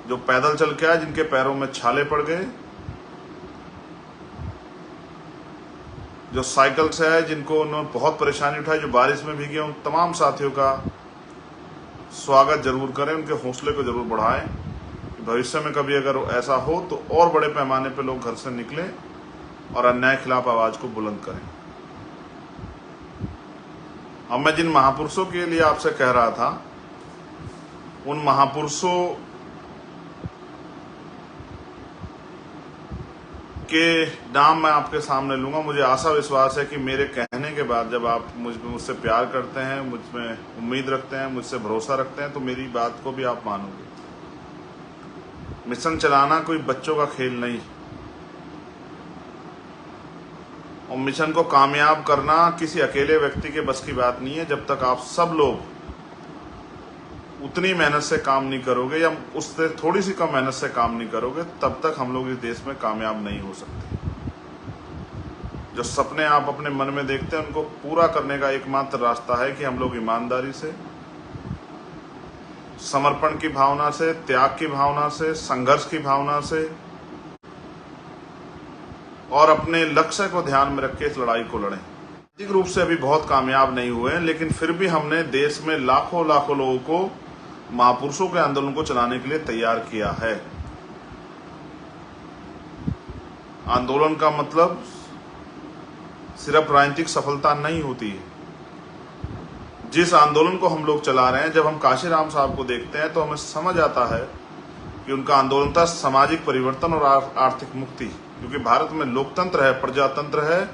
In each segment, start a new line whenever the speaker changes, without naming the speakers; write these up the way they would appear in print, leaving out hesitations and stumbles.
जो पैदल चल के आए, जिनके पैरों में छाले पड़ गए, जो साइकिल से आए, जिनको उन्होंने बहुत परेशानी उठाई, जो बारिश में भीगे, उन तमाम साथियों का स्वागत जरूर करें, उनके हौसले को जरूर बढ़ाएं। भविष्य में कभी अगर ऐसा हो तो और बड़े पैमाने पर लोग घर से निकलें और अन्याय खिलाफ आवाज को बुलंद करें। अब मैं जिन महापुरुषों के लिए आपसे कह रहा था, उन महापुरुषों के नाम मैं आपके सामने लूंगा। मुझे आशा विश्वास है कि मेरे कहने के बाद जब आप मुझसे प्यार करते हैं, मुझ में उम्मीद रखते हैं, मुझसे भरोसा रखते हैं, तो मेरी बात को भी आप मानोगे। मिशन चलाना कोई बच्चों का खेल नहीं, और मिशन को कामयाब करना किसी अकेले व्यक्ति के बस की बात नहीं है। जब तक आप सब लोग उतनी मेहनत से काम नहीं करोगे या उससे थोड़ी सी कम मेहनत से काम नहीं करोगे, तब तक हम लोग इस देश में कामयाब नहीं हो सकते। जो सपने आप अपने मन में देखते हैं, उनको पूरा करने का एकमात्र रास्ता है कि हम लोग ईमानदारी से, समर्पण की भावना से, त्याग की भावना से, संघर्ष की भावना से और अपने लक्ष्य को ध्यान में रख के इस लड़ाई को लड़ें। आर्थिक रूप से अभी बहुत कामयाब नहीं हुए हैं, लेकिन फिर भी हमने देश में लाखों लाखों लोगों को महापुरुषों के आंदोलन को चलाने के लिए तैयार किया है। आंदोलन का मतलब सिर्फ राजनीतिक सफलता नहीं होती है। जिस आंदोलन को हम लोग चला रहे हैं, जब हम काशीराम साहब को देखते हैं तो हमें समझ आता है कि उनका आंदोलन था सामाजिक परिवर्तन और आर्थिक मुक्ति। क्योंकि भारत में लोकतंत्र है, प्रजातंत्र है,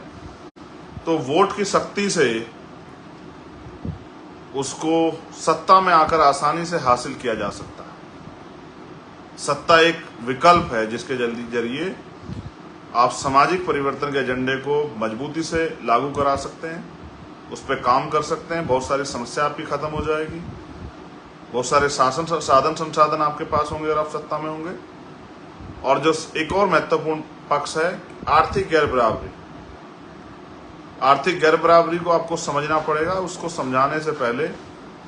तो वोट की शक्ति से उसको सत्ता में आकर आसानी से हासिल किया जा सकता है। सत्ता एक विकल्प है जिसके जरिए आप सामाजिक परिवर्तन के एजेंडे को मजबूती से लागू करा सकते हैं, उस पर काम कर सकते हैं। बहुत सारी समस्या आपकी खत्म हो जाएगी, बहुत सारे साधन संसाधन आपके पास होंगे अगर आप सत्ता में होंगे। और जो एक और महत्वपूर्ण पक्ष है, आर्थिक गैर बराबरी। आर्थिक गैर बराबरी को आपको समझना पड़ेगा। उसको समझाने से पहले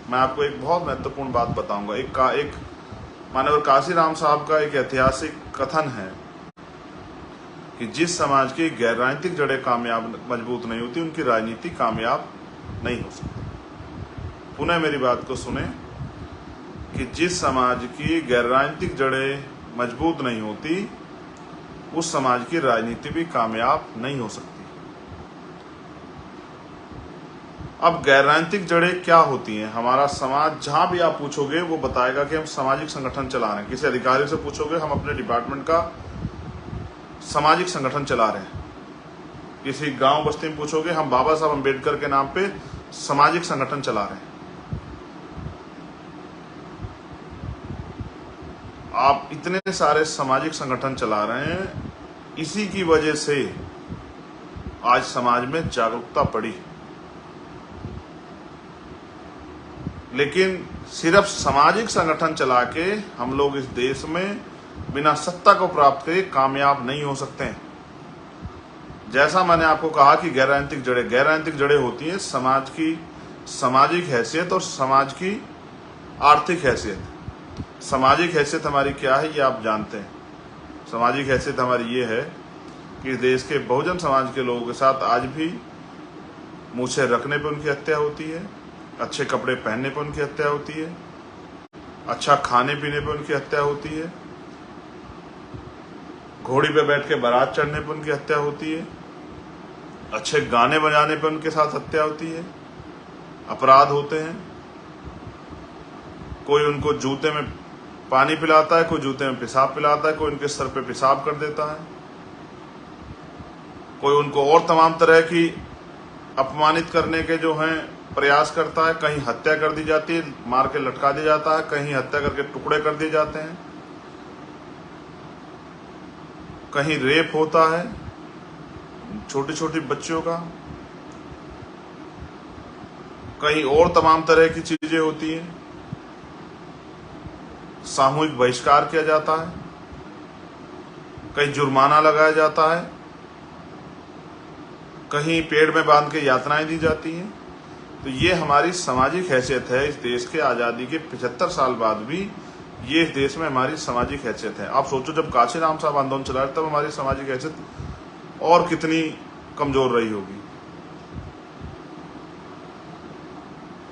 मैं आपको एक बहुत महत्वपूर्ण बात बताऊंगा। एक माननीय काशीराम साहब का एक ऐतिहासिक कथन है कि जिस समाज की गैर राजनीतिक जड़ें कामयाब मजबूत नहीं होती, उनकी राजनीति कामयाब नहीं हो सकती। पुनः मेरी बात को सुने कि जिस समाज की गैर राजनीतिक जड़ें मजबूत नहीं होती, उस समाज की राजनीति भी कामयाब नहीं हो सकती। अब गैर राजनीतिक जड़ें क्या होती हैं? हमारा समाज, जहां भी आप पूछोगे वो बताएगा कि हम सामाजिक संगठन चला रहे हैं। किसी अधिकारी से पूछोगे, हम अपने डिपार्टमेंट का सामाजिक संगठन चला रहे हैं। किसी गांव बस्ती में पूछोगे, हम बाबा साहब अम्बेडकर के नाम पे सामाजिक संगठन चला रहे हैं। आप इतने सारे सामाजिक संगठन चला रहे हैं, इसी की वजह से आज समाज में जागरूकता बढ़ी। लेकिन सिर्फ सामाजिक संगठन चला के हम लोग इस देश में बिना सत्ता को प्राप्त करे कामयाब नहीं हो सकते हैं। जैसा मैंने आपको कहा कि गैर राजनीतिक जड़ें होती हैं समाज की सामाजिक हैसियत और समाज की आर्थिक हैसियत। सामाजिक हैसियत हमारी क्या है ये आप जानते हैं। सामाजिक हैसियत हमारी ये है कि देश के बहुजन समाज के लोगों के साथ आज भी मूछें रखने पर उनकी हत्या होती है, अच्छे कपड़े पहनने पर उनकी हत्या होती है, अच्छा खाने पीने पर उनकी हत्या होती है, घोड़ी पे बैठ के बारात चढ़ने पर उनकी हत्या होती है, अच्छे गाने बजाने पर उनके साथ हत्या होती है, अपराध होते हैं। कोई उनको जूते में पानी पिलाता है, कोई जूते में पेशाब पिलाता है, कोई उनके सर पे पेशाब कर देता है, कोई उनको और तमाम तरह की अपमानित करने के जो हैं प्रयास करता है। कहीं हत्या कर दी जाती है, मार के लटका दिया जाता है, कहीं हत्या करके टुकड़े कर दिए जाते हैं, कहीं रेप होता है छोटी छोटी बच्चियों का, कहीं और तमाम तरह की चीजें होती हैं। सामूहिक बहिष्कार किया जाता है, कहीं जुर्माना लगाया जाता है, कहीं पेड़ में बांध के यातनाएं दी जाती हैं। तो ये हमारी सामाजिक हैसियत है इस देश के आज़ादी के 75 साल बाद भी ये इस देश में हमारी सामाजिक हैसियत है। आप सोचो, जब काशीराम साहब आंदोलन चला रहे तब हमारी सामाजिक हैसियत और कितनी कमजोर रही होगी।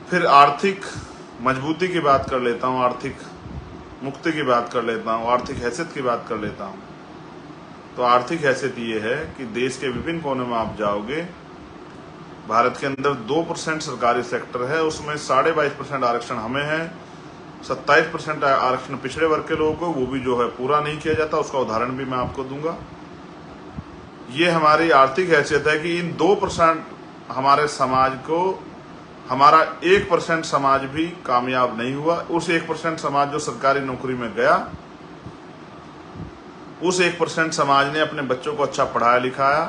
फिर आर्थिक मजबूती की बात कर लेता हूँ, आर्थिक मुक्ति की बात कर लेता हूँ, आर्थिक हैसियत की बात कर लेता हूँ। तो आर्थिक हैसियत ये है कि देश के विभिन्न कोने में आप जाओगे, भारत के अंदर 2% सरकारी सेक्टर है, उसमें 22.5% आरक्षण हमें है, 27% आरक्षण पिछड़े वर्ग के लोगों को, वो भी जो है पूरा नहीं किया जाता। उसका उदाहरण भी मैं आपको दूंगा। ये हमारी आर्थिक हैसियत है कि इन 2% हमारे समाज को, हमारा 1% समाज भी कामयाब नहीं हुआ। उस 1% समाज जो सरकारी नौकरी में गया, उस 1% समाज ने अपने बच्चों को अच्छा पढ़ाया लिखाया,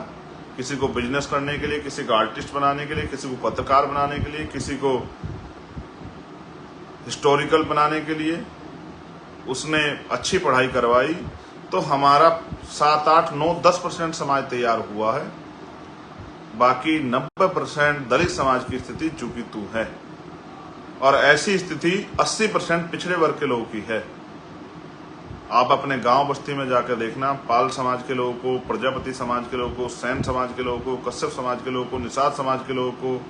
किसी को बिजनेस करने के लिए, किसी को आर्टिस्ट बनाने के लिए, किसी को पत्रकार बनाने के लिए, किसी को हिस्टोरिकल बनाने के लिए उसने अच्छी पढ़ाई करवाई। तो हमारा 7, 8, 9, 10% समाज तैयार हुआ है। बाकी 90% दलित समाज की स्थिति चूंकि तू है, और ऐसी स्थिति 80% पिछड़े वर्ग के लोगों की है। आप अपने गांव बस्ती में जाकर देखना, पाल समाज के लोगों को, प्रजापति समाज के लोगों को, सैन समाज के लोगों को, कश्यप समाज के लोगों को, निषाद समाज के लोगों को,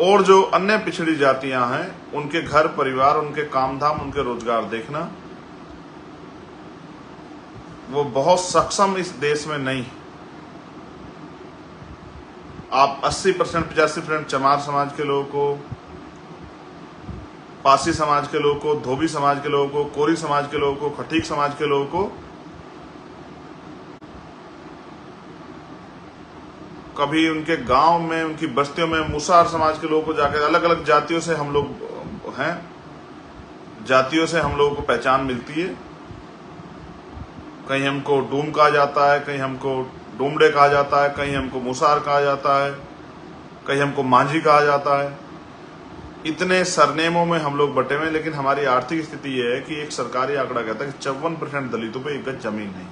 और जो अन्य पिछड़ी जातियां हैं, उनके घर परिवार, उनके कामधाम, उनके रोजगार देखना। वो बहुत सक्षम इस देश में नहीं। आप 80%, 85% चमार समाज के लोगों को, पासी समाज के लोगों को, धोबी समाज के लोगों को, कोरी समाज के लोगों को, खटीक समाज के लोगों को कभी उनके गांव में, उनकी बस्तियों में मुसार समाज के लोगों को जाकर, अलग अलग जातियों से हम लोग हैं, जातियों से हम लोगों को पहचान मिलती है। कहीं हमको डूम कहा जाता है, कहीं हमको डूमडे कहा जाता है, कहीं हमको मुसार कहा जाता है, कहीं हमको मांझी कहा जाता है। इतने सरनेमों में हम लोग बटे हुए हैं। लेकिन हमारी आर्थिक स्थिति यह है कि एक सरकारी आंकड़ा कहता है कि 54% दलितों पे 1 गज जमीन नहीं,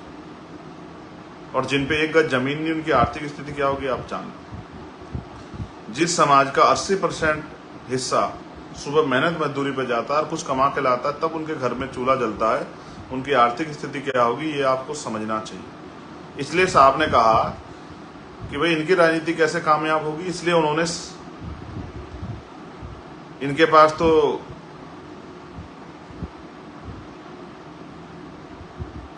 और जिन पे 1 गज जमीन नहीं, उनकी आर्थिक स्थिति क्या होगी आप जान। जिस समाज का 80% हिस्सा सुबह मेहनत मजदूरी पे जाता है और कुछ कमा के लाता है, तब उनके घर में चूल्हा जलता है, उनकी आर्थिक स्थिति क्या होगी ये आपको समझना चाहिए। इसलिए साहब ने कहा कि भाई इनकी राजनीति कैसे कामयाब होगी, इसलिए उन्होंने, इनके पास तो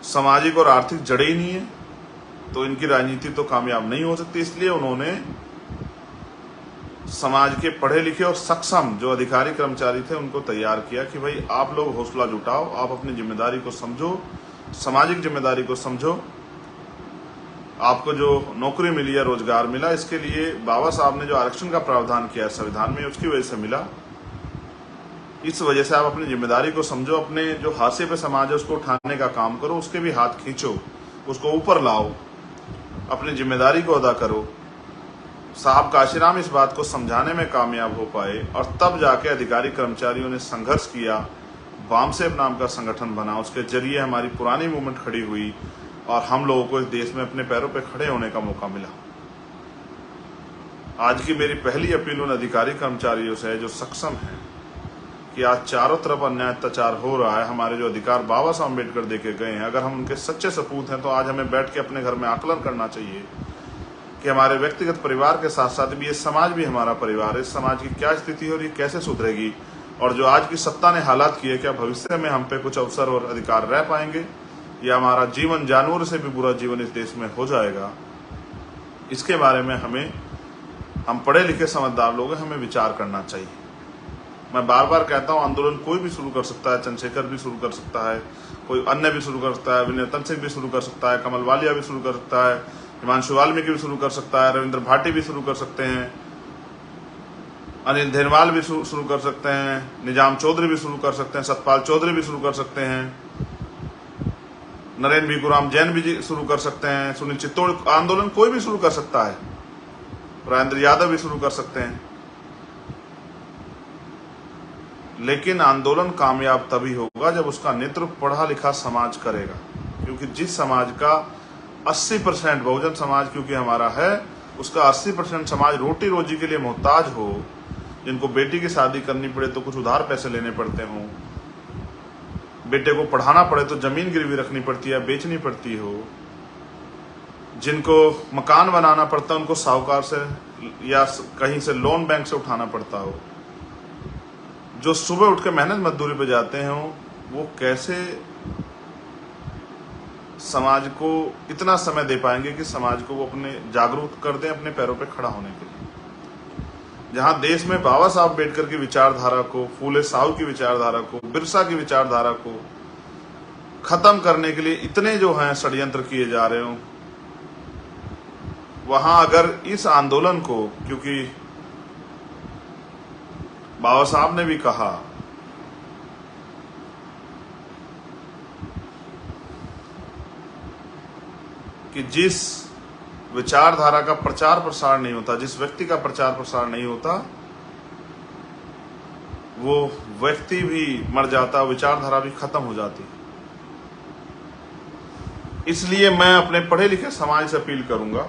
सामाजिक और आर्थिक जड़ें ही नहीं है, तो इनकी राजनीति तो कामयाब नहीं हो सकती। इसलिए उन्होंने समाज के पढ़े लिखे और सक्षम जो अधिकारी कर्मचारी थे उनको तैयार किया कि भाई आप लोग हौसला जुटाओ, आप अपनी जिम्मेदारी को समझो, सामाजिक जिम्मेदारी को समझो। आपको जो नौकरी मिली है, रोजगार मिला, इसके लिए बाबा साहब ने जो आरक्षण का प्रावधान किया है संविधान में, उसकी वजह से मिला। इस वजह से आप अपनी जिम्मेदारी को समझो, अपने जो हाशिए पे समाज है उसको उठाने का काम करो, उसके भी हाथ खींचो, उसको ऊपर लाओ, अपनी जिम्मेदारी को अदा करो। साहब काशीराम इस बात को समझाने में कामयाब हो पाए, और तब जाके अधिकारी कर्मचारियों ने संघर्ष किया, वामसेब नाम का संगठन बना, उसके जरिए हमारी पुरानी मूवमेंट खड़ी हुई और हम लोगों को इस देश में अपने पैरों पे खड़े होने का मौका मिला। आज की मेरी पहली अपील उन अधिकारी कर्मचारियों से है जो सक्षम है कि आज चारों तरफ अन्याय अत्याचार हो रहा है, हमारे जो अधिकार बाबा साहब अम्बेडकर देके गए हैं, अगर हम उनके सच्चे सपूत हैं तो आज हमें बैठ के अपने घर में आकलन करना चाहिए कि हमारे व्यक्तिगत परिवार के साथ साथ भी ये समाज भी हमारा परिवार है। इस समाज की क्या स्थिति है और ये कैसे सुधरेगी, और जो आज की सत्ता ने हालात किए, क्या भविष्य में हम पे कुछ अवसर और अधिकार रह पाएंगे, या हमारा जीवन जानवर से भी बुरा जीवन इस देश में हो जाएगा। इसके बारे में हम पढ़े लिखे समझदार लोग हैं, हमें विचार करना चाहिए। मैं बार बार कहता हूं, आंदोलन कोई भी शुरू कर सकता है, चंद्रशेखर भी शुरू कर सकता है, कोई अन्य भी शुरू कर सकता है, विनय तन सिंह भी शुरू कर सकता है, कमल वालिया भी शुरू कर सकता है, हिमांशु वाल्मीकि भी शुरू कर सकता है, रविंद्र भाटी भी शुरू कर सकते हैं, अनिल धेरवाल भी शुरू कर सकते हैं, निजाम चौधरी भी शुरू कर सकते हैं, सतपाल चौधरी भी शुरू कर सकते हैं, नरेंद्र भिखुराम जैन भी शुरू कर सकते हैं, सुनील चित्तौड़, आंदोलन कोई भी शुरू कर सकता है, राजेंद्र यादव भी शुरू कर सकते हैं। लेकिन आंदोलन कामयाब तभी होगा जब उसका नेतृत्व पढ़ा लिखा समाज करेगा, क्योंकि जिस समाज का 80% बहुजन समाज क्योंकि हमारा है, उसका 80% समाज रोटी रोजी के लिए मोहताज हो, जिनको बेटी की शादी करनी पड़े तो कुछ उधार पैसे लेने पड़ते हों, बेटे को पढ़ाना पड़े तो जमीन गिरवी रखनी पड़ती है, बेचनी पड़ती हो, जिनको मकान बनाना पड़ता है उनको साहूकार से या कहीं से लोन बैंक से उठाना पड़ता हो, जो सुबह उठ के मेहनत मजदूरी पे जाते हैं वो कैसे समाज को इतना समय दे पाएंगे कि समाज को वो अपने जागरूक कर दें अपने पैरों पे खड़ा होने के लिए। जहां देश में बाबा साहब अम्बेडकर की विचारधारा को, फूले साहू की विचारधारा को, बिरसा की विचारधारा को खत्म करने के लिए इतने जो हैं षड्यंत्र किए जा रहे हों, वहां अगर इस आंदोलन को, क्योंकि बाबा साहब ने भी कहा कि जिस विचारधारा का प्रचार प्रसार नहीं होता, जिस व्यक्ति का प्रचार प्रसार नहीं होता, वो व्यक्ति भी मर जाता, विचारधारा भी खत्म हो जाती। इसलिए मैं अपने पढ़े लिखे समाज से अपील करूंगा,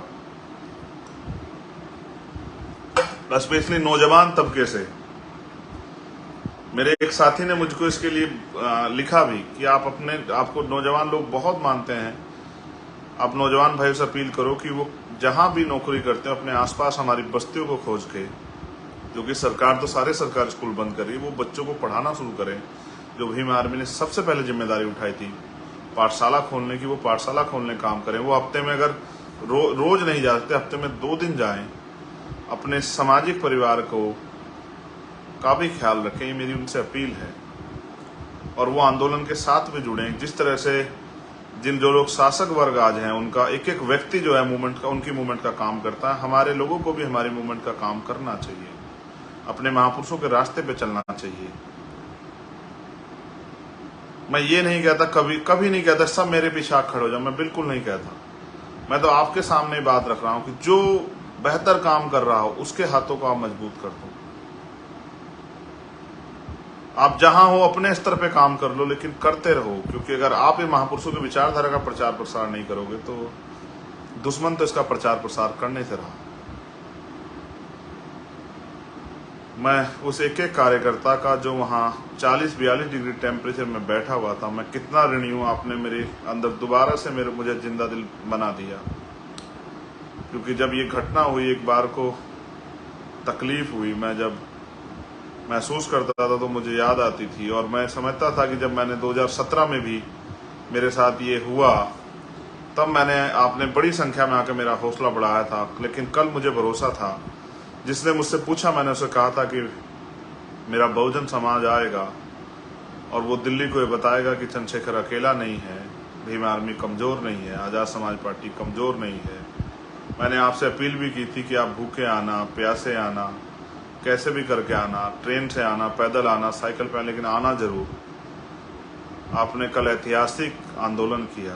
स्पेशली नौजवान तबके से। मेरे एक साथी ने मुझको इसके लिए लिखा भी कि आपको नौजवान लोग बहुत मानते हैं, आप नौजवान भाइयों से अपील करो कि वो जहां भी नौकरी करते हैं अपने आसपास हमारी बस्तियों को खोज के, जो कि सरकार तो सारे सरकारी स्कूल बंद कर रही है, वो बच्चों को पढ़ाना शुरू करें। जो भीम आर्मी ने सबसे पहले जिम्मेदारी उठाई थी पाठशाला खोलने की, वो पाठशाला खोलने काम करें। वो हफ्ते में अगर रोज नहीं जा सकते, हफ्ते में 2 दिन जाएं, अपने सामाजिक परिवार को का भी ख्याल रखें, ये मेरी उनसे अपील है। और वो आंदोलन के साथ भी जुड़ें। जिस तरह से जो लोग शासक वर्ग आज हैं, उनका एक एक व्यक्ति जो है मूवमेंट का, उनकी मूवमेंट का काम करता है, हमारे लोगों को भी हमारी मूवमेंट का काम करना चाहिए, अपने महापुरुषों के रास्ते पे चलना चाहिए। मैं ये नहीं कहता, कभी नहीं कहता सब मेरे पीछे आके खड़े हो जाओ, मैं बिल्कुल नहीं कहता। मैं तो आपके सामने बात रख रहा हूं कि जो बेहतर काम कर रहा हो उसके हाथों को आप मजबूत कर दो। आप जहां हो अपने स्तर पे काम कर लो, लेकिन करते रहो, क्योंकि अगर आप ये महापुरुषों की विचारधारा का प्रचार प्रसार नहीं करोगे तो दुश्मन तो इसका प्रचार प्रसार करने से रहा। मैं उस एक एक कार्यकर्ता का जो वहां 40-42 डिग्री टेम्परेचर में बैठा हुआ था, मैं कितना ऋणी हूं। आपने मेरे अंदर दोबारा से मुझे जिंदा दिल बना दिया, क्योंकि जब ये घटना हुई, एक बार को तकलीफ हुई, मैं जब महसूस करता था तो मुझे याद आती थी। और मैं समझता था कि जब मैंने 2017 में भी मेरे साथ ये हुआ, तब आपने बड़ी संख्या में आकर मेरा हौसला बढ़ाया था। लेकिन कल मुझे भरोसा था, जिसने मुझसे पूछा मैंने उसे कहा था कि मेरा बहुजन समाज आएगा और वो दिल्ली को ये बताएगा कि चंद्रशेखर अकेला नहीं है, भीम आर्मी कमजोर नहीं है, आजाद समाज पार्टी कमजोर नहीं है। मैंने आपसे अपील भी की थी कि आप भूखे आना, प्यासे आना, कैसे भी करके आना, ट्रेन से आना, पैदल आना, साइकिल पे, लेकिन आना जरूर। आपने कल ऐतिहासिक आंदोलन किया।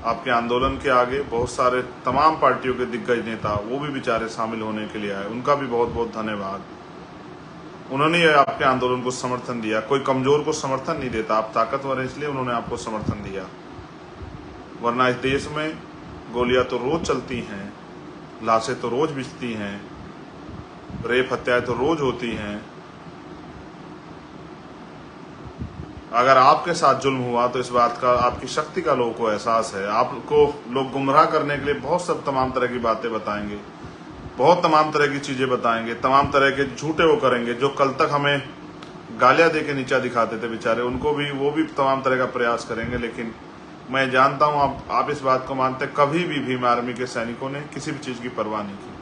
आपके आंदोलन के आगे बहुत सारे तमाम पार्टियों के दिग्गज नेता, वो भी बेचारे शामिल होने के लिए आए, उनका भी बहुत बहुत धन्यवाद। उन्होंने आपके आंदोलन को समर्थन दिया। कोई कमजोर को समर्थन नहीं देता, आप ताकतवर हैं इसलिए उन्होंने आपको समर्थन दिया, वरना इस देश में गोलियां तो रोज चलती हैं, लाशें तो रोज बिछती हैं, रेप हत्याएं तो रोज होती हैं। अगर आपके साथ जुल्म हुआ तो इस बात का, आपकी शक्ति का लोगों को एहसास है। आपको लोग गुमराह करने के लिए बहुत सब तमाम तरह की बातें बताएंगे, बहुत तमाम तरह की चीजें बताएंगे, तमाम तरह के झूठे वो करेंगे। जो कल तक हमें गालियां दे के नीचा दिखाते थे बेचारे, उनको भी, वो भी तमाम तरह का प्रयास करेंगे। लेकिन मैं जानता हूं आप इस बात को मानते, कभी भी भीम आर्मी के सैनिकों ने किसी भी चीज की परवाह नहीं की।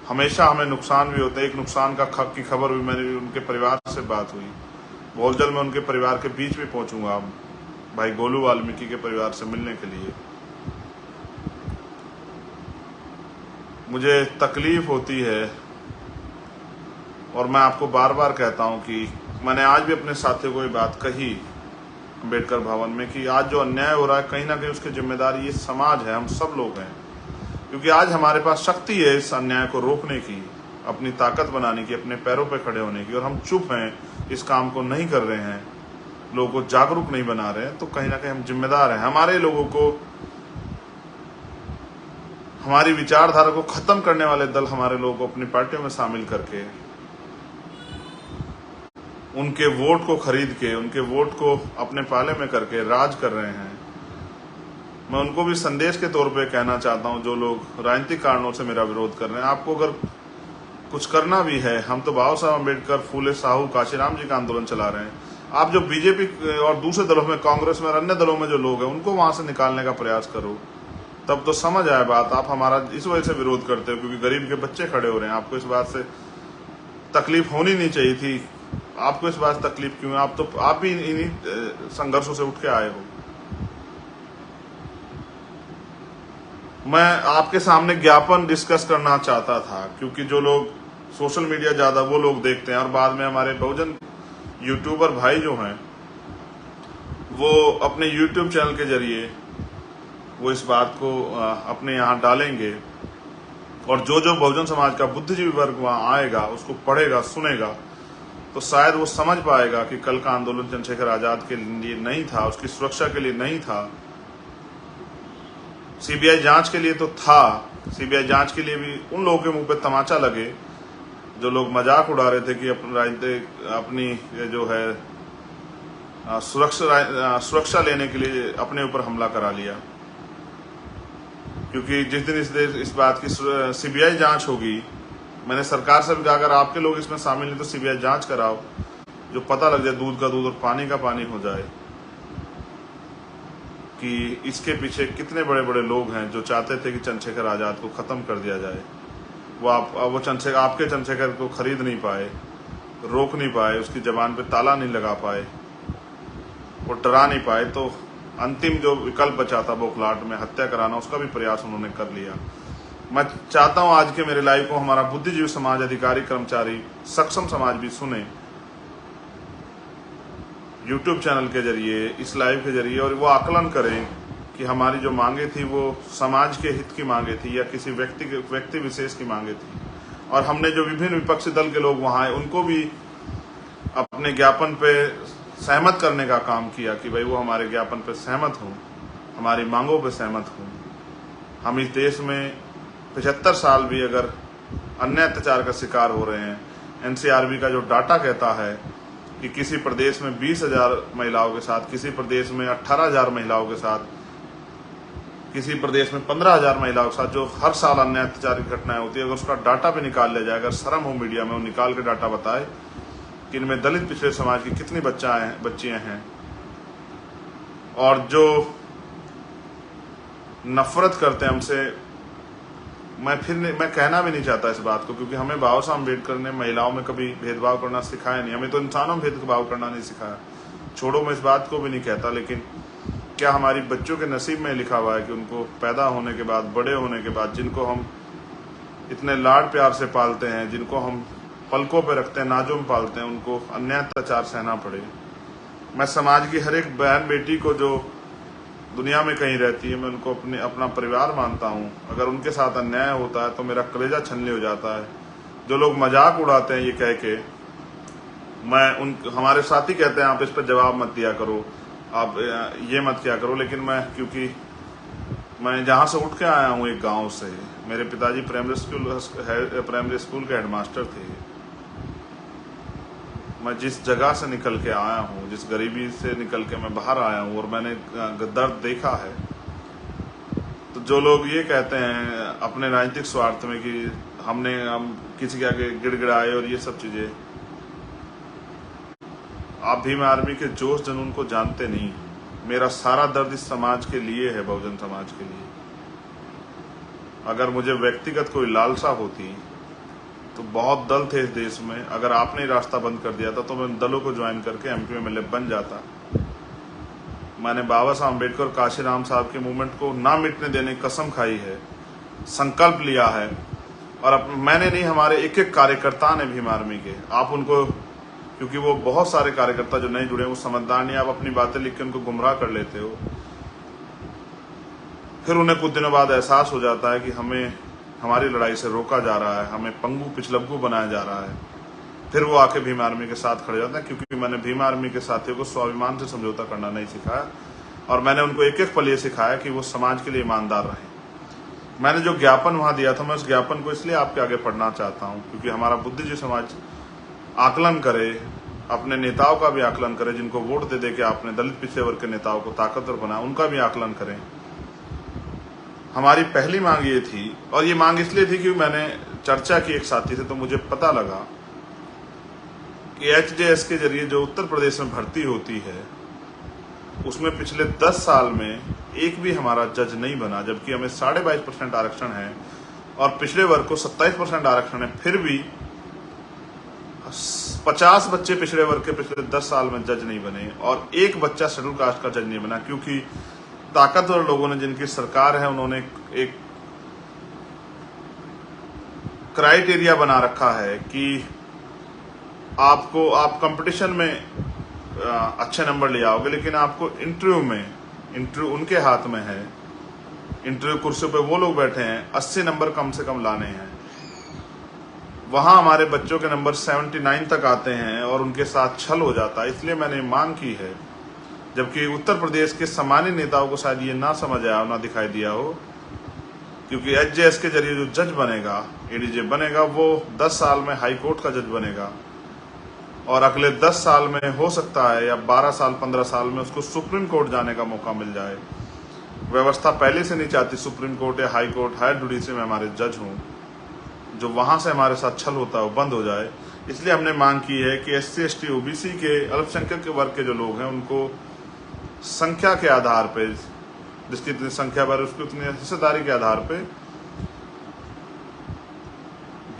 हमेशा हमें नुकसान भी होता है। एक नुकसान की खबर भी, मेरी उनके परिवार से बात हुई, बहुत जल्द मैं उनके परिवार के बीच में पहुंचूंगा, भाई गोलू वाल्मीकि के परिवार से मिलने के लिए। मुझे तकलीफ होती है और मैं आपको बार बार कहता हूं कि मैंने आज भी अपने साथियों को ये बात कही अम्बेडकर भवन में कि आज जो अन्याय हो रहा है, कहीं ना कहीं उसकी जिम्मेदारी ये समाज है, हम सब लोग हैं। क्योंकि आज हमारे पास शक्ति है इस अन्याय को रोकने की, अपनी ताकत बनाने की, अपने पैरों पर खड़े होने की, और हम चुप हैं, इस काम को नहीं कर रहे हैं, लोगों को जागरूक नहीं बना रहे हैं। तो कहीं ना कहीं हम जिम्मेदार हैं। हमारे लोगों को, हमारी विचारधारा को खत्म करने वाले दल हमारे लोगों को अपनी पार्टियों में शामिल करके उनके वोट को खरीद के, उनके वोट को अपने पाले में करके राज कर रहे हैं। मैं उनको भी संदेश के तौर पे कहना चाहता हूं, जो लोग राजनीतिक कारणों से मेरा विरोध कर रहे हैं, आपको अगर कुछ करना भी है, हम तो बाबा साहब अम्बेडकर, फूले साहू, काशीराम जी का आंदोलन चला रहे हैं। आप जो बीजेपी और दूसरे दलों में, कांग्रेस में और अन्य दलों में जो लोग हैं, उनको वहां से निकालने का प्रयास करो, तब तो समझ आए बात। आप हमारा इस वजह से विरोध करते हो क्योंकि गरीब के बच्चे खड़े हो रहे हैं। आपको इस बात से तकलीफ होनी नहीं चाहिए थी। आपको इस बात से तकलीफ क्यों है? आप भी इन्हीं संघर्षों से उठ के आए हो। मैं आपके सामने ज्ञापन डिस्कस करना चाहता था क्योंकि जो लोग सोशल मीडिया ज्यादा वो लोग देखते हैं, और बाद में हमारे बहुजन यूट्यूबर भाई जो हैं वो अपने यूट्यूब चैनल के जरिए वो इस बात को अपने यहाँ डालेंगे, और जो जो बहुजन समाज का बुद्धिजीवी वर्ग वहां आएगा, उसको पढ़ेगा, सुनेगा, तो शायद वो समझ पाएगा कि कल का आंदोलन चंद्रशेखर आजाद के लिए नहीं था, उसकी सुरक्षा के लिए नहीं था, सीबीआई जांच के लिए तो था। सीबीआई जांच के लिए भी उन लोगों के मुंह पे तमाचा लगे जो लोग मजाक उड़ा रहे थे कि अपनी जो है सुरक्षा लेने के लिए अपने ऊपर हमला करा लिया। क्योंकि जिस दिन इस बात की सीबीआई जांच होगी, मैंने सरकार से भी कहा अगर आपके लोग इसमें शामिल नहीं तो सीबीआई जांच कराओ, जो पता लग जाए, दूध का दूध और पानी का पानी हो जाए कि इसके पीछे कितने बड़े बड़े लोग हैं जो चाहते थे कि चंद्रशेखर आजाद को खत्म कर दिया जाए। वो आपके चंद्रशेखर को खरीद नहीं पाए, रोक नहीं पाए, उसकी जबान पे ताला नहीं लगा पाए, वो डरा नहीं पाए, तो अंतिम जो विकल्प बचा था बौखलाहट में हत्या कराना, उसका भी प्रयास उन्होंने कर लिया। मैं चाहता हूं आज के मेरे लाइव को हमारा बुद्धिजीवी समाज, अधिकारी, कर्मचारी, सक्षम समाज भी सुने यूट्यूब चैनल के जरिए, इस लाइव के जरिए, और वो आकलन करें कि हमारी जो मांगे थी वो समाज के हित की मांगे थी या किसी व्यक्ति विशेष की मांगे थी। और हमने जो विभिन्न विपक्षी दल के लोग वहां आए उनको भी अपने ज्ञापन पे सहमत करने का काम किया कि भाई वो हमारे ज्ञापन पे सहमत हों, हमारी मांगों पे सहमत हों। हम इस देश में 75 साल भी अगर अन्य अत्याचार का शिकार हो रहे हैं, एनसीआरबी का जो डाटा कहता है कि किसी प्रदेश में 20,000 महिलाओं के साथ, किसी प्रदेश में 18,000 महिलाओं के साथ, किसी प्रदेश में 15,000 महिलाओं के साथ जो हर साल अन्य अत्याचार की घटनाएं होती है, अगर उसका डाटा भी निकाल लिया जाए, अगर शर्म हो मीडिया में वो निकाल के डाटा बताए कि इनमें दलित पिछड़े समाज की कितनी बच्चियां हैं, और जो नफरत करते हैं हमसे, मैं कहना भी नहीं चाहता इस बात को, क्योंकि हमें बाबा साहब अम्बेडकर ने महिलाओं में कभी भेदभाव करना सिखाया नहीं, हमें तो इंसानों में भेदभाव करना नहीं सिखाया। छोड़ो, मैं इस बात को भी नहीं कहता, लेकिन क्या हमारी बच्चों के नसीब में लिखा हुआ है कि उनको पैदा होने के बाद, बड़े होने के बाद, जिनको हम इतने लाड प्यार से पालते हैं, जिनको हम पलकों पे रखते हैं, नाजों में पालते हैं, उनको अन्याय अत्याचार सहना पड़े? मैं समाज की हर एक बहन बेटी को जो दुनिया में कहीं रहती है, मैं उनको अपना परिवार मानता हूँ। अगर उनके साथ अन्याय होता है तो मेरा कलेजा छलनी हो जाता है। जो लोग मजाक उड़ाते हैं ये कह के, हमारे साथी कहते हैं आप इस पर जवाब मत दिया करो, आप ये मत किया करो, लेकिन क्योंकि मैं जहाँ से उठ के आया हूँ एक गांव से, मेरे पिताजी प्राइमरी स्कूल के हेडमास्टर थे। मैं जिस जगह से निकल के आया हूँ, जिस गरीबी से निकल के मैं बाहर आया हूँ, और मैंने दर्द देखा है, तो जो लोग ये कहते हैं अपने राजनीतिक स्वार्थ में कि हम किसी के आगे गिड़गिड़ाए और ये सब चीजें, आप भीम आर्मी के जोश जुनून को जानते नहीं। मेरा सारा दर्द इस समाज के लिए है, बहुजन समाज के लिए। अगर मुझे व्यक्तिगत कोई लालसा होती तो बहुत दल थे इस देश में, अगर आपने रास्ता बंद कर दिया था तो मैं दलों को ज्वाइन करके एमपी एमएलए बन जाता। मैंने बाबा साहब अम्बेडकर, काशीराम साहब के मूवमेंट को ना मिटने देने की कसम खाई है, संकल्प लिया है, और मैंने नहीं, हमारे एक एक कार्यकर्ता ने भीम आर्मी के, आप उनको, क्योंकि वो बहुत सारे कार्यकर्ता जो नहीं जुड़े, वो समझदार नहीं, आप अपनी बातें लिख के उनको गुमराह कर लेते हो। फिर उन्हें कुछ दिनों बाद एहसास हो जाता है कि हमें हमारी लड़ाई से रोका जा रहा है, हमें पंगु पिछलग्गू बनाया जा रहा है। फिर वो आके भीम आर्मी के साथ खड़े जाते हैं, क्योंकि मैंने भीम आर्मी के साथियों को स्वाभिमान से समझौता करना नहीं सिखाया, और मैंने उनको एक एक पल ये सिखाया कि वो समाज के लिए ईमानदार रहें। मैंने जो ज्ञापन वहां दिया था, मैं उस ज्ञापन को इसलिए आपके आगे पढ़ना चाहता हूँ क्योंकि हमारा बुद्धिजीवी समाज आकलन करे, अपने नेताओं का भी आकलन करें, जिनको वोट दे दे के आपने दलित पिछड़े वर्ग के नेताओं को ताकतवर बनाया, उनका भी आकलन करें। हमारी पहली मांग ये थी, और ये मांग इसलिए थी कि मैंने चर्चा की एक साथी से, तो मुझे पता लगा कि HJS के जरिए जो उत्तर प्रदेश में भर्ती होती है उसमें पिछले 10 साल में एक भी हमारा जज नहीं बना, जबकि हमें 22.5% आरक्षण है और पिछड़े वर्ग को 27% आरक्षण है। फिर भी 50 बच्चे पिछड़े वर्ग के पिछले 10 साल में जज नहीं बने और एक बच्चा शेड्यूल कास्ट का जज नहीं बना, क्योंकि ताकतवर लोगों ने, जिनकी सरकार है, उन्होंने एक क्राइटेरिया बना रखा है कि आप कंपटीशन में अच्छे नंबर ले आओगे, लेकिन आपको इंटरव्यू उनके हाथ में है। इंटरव्यू कुर्सी पे वो लोग बैठे हैं, 80 नंबर कम से कम लाने हैं। वहां हमारे बच्चों के नंबर 79 तक आते हैं और उनके साथ छल हो जाता है। इसलिए मैंने मांग की है, जबकि उत्तर प्रदेश के सामान्य नेताओं को शायद ये ना समझ आया हो, ना दिखाई दिया हो, क्योंकि HJS के जरिए जो जज बनेगा, ADJ बनेगा, वो 10 साल में हाई कोर्ट का जज बनेगा और अगले 10 साल में हो सकता है या 12 साल 15 साल में उसको सुप्रीम कोर्ट जाने का मौका मिल जाए। व्यवस्था पहले से नहीं चाहती सुप्रीम कोर्ट या हाई कोर्ट, हायर जुडिशरी में हमारे जज हों, जो वहां से हमारे साथ छल होता है वो बंद हो जाए। इसलिए हमने मांग की है कि SC ST OBC के अल्पसंख्यक के वर्ग के जो लोग हैं उनको संख्या के आधार पे, जिसकी इतनी संख्या पर उसकी उतनी हिस्सेदारी के आधार पे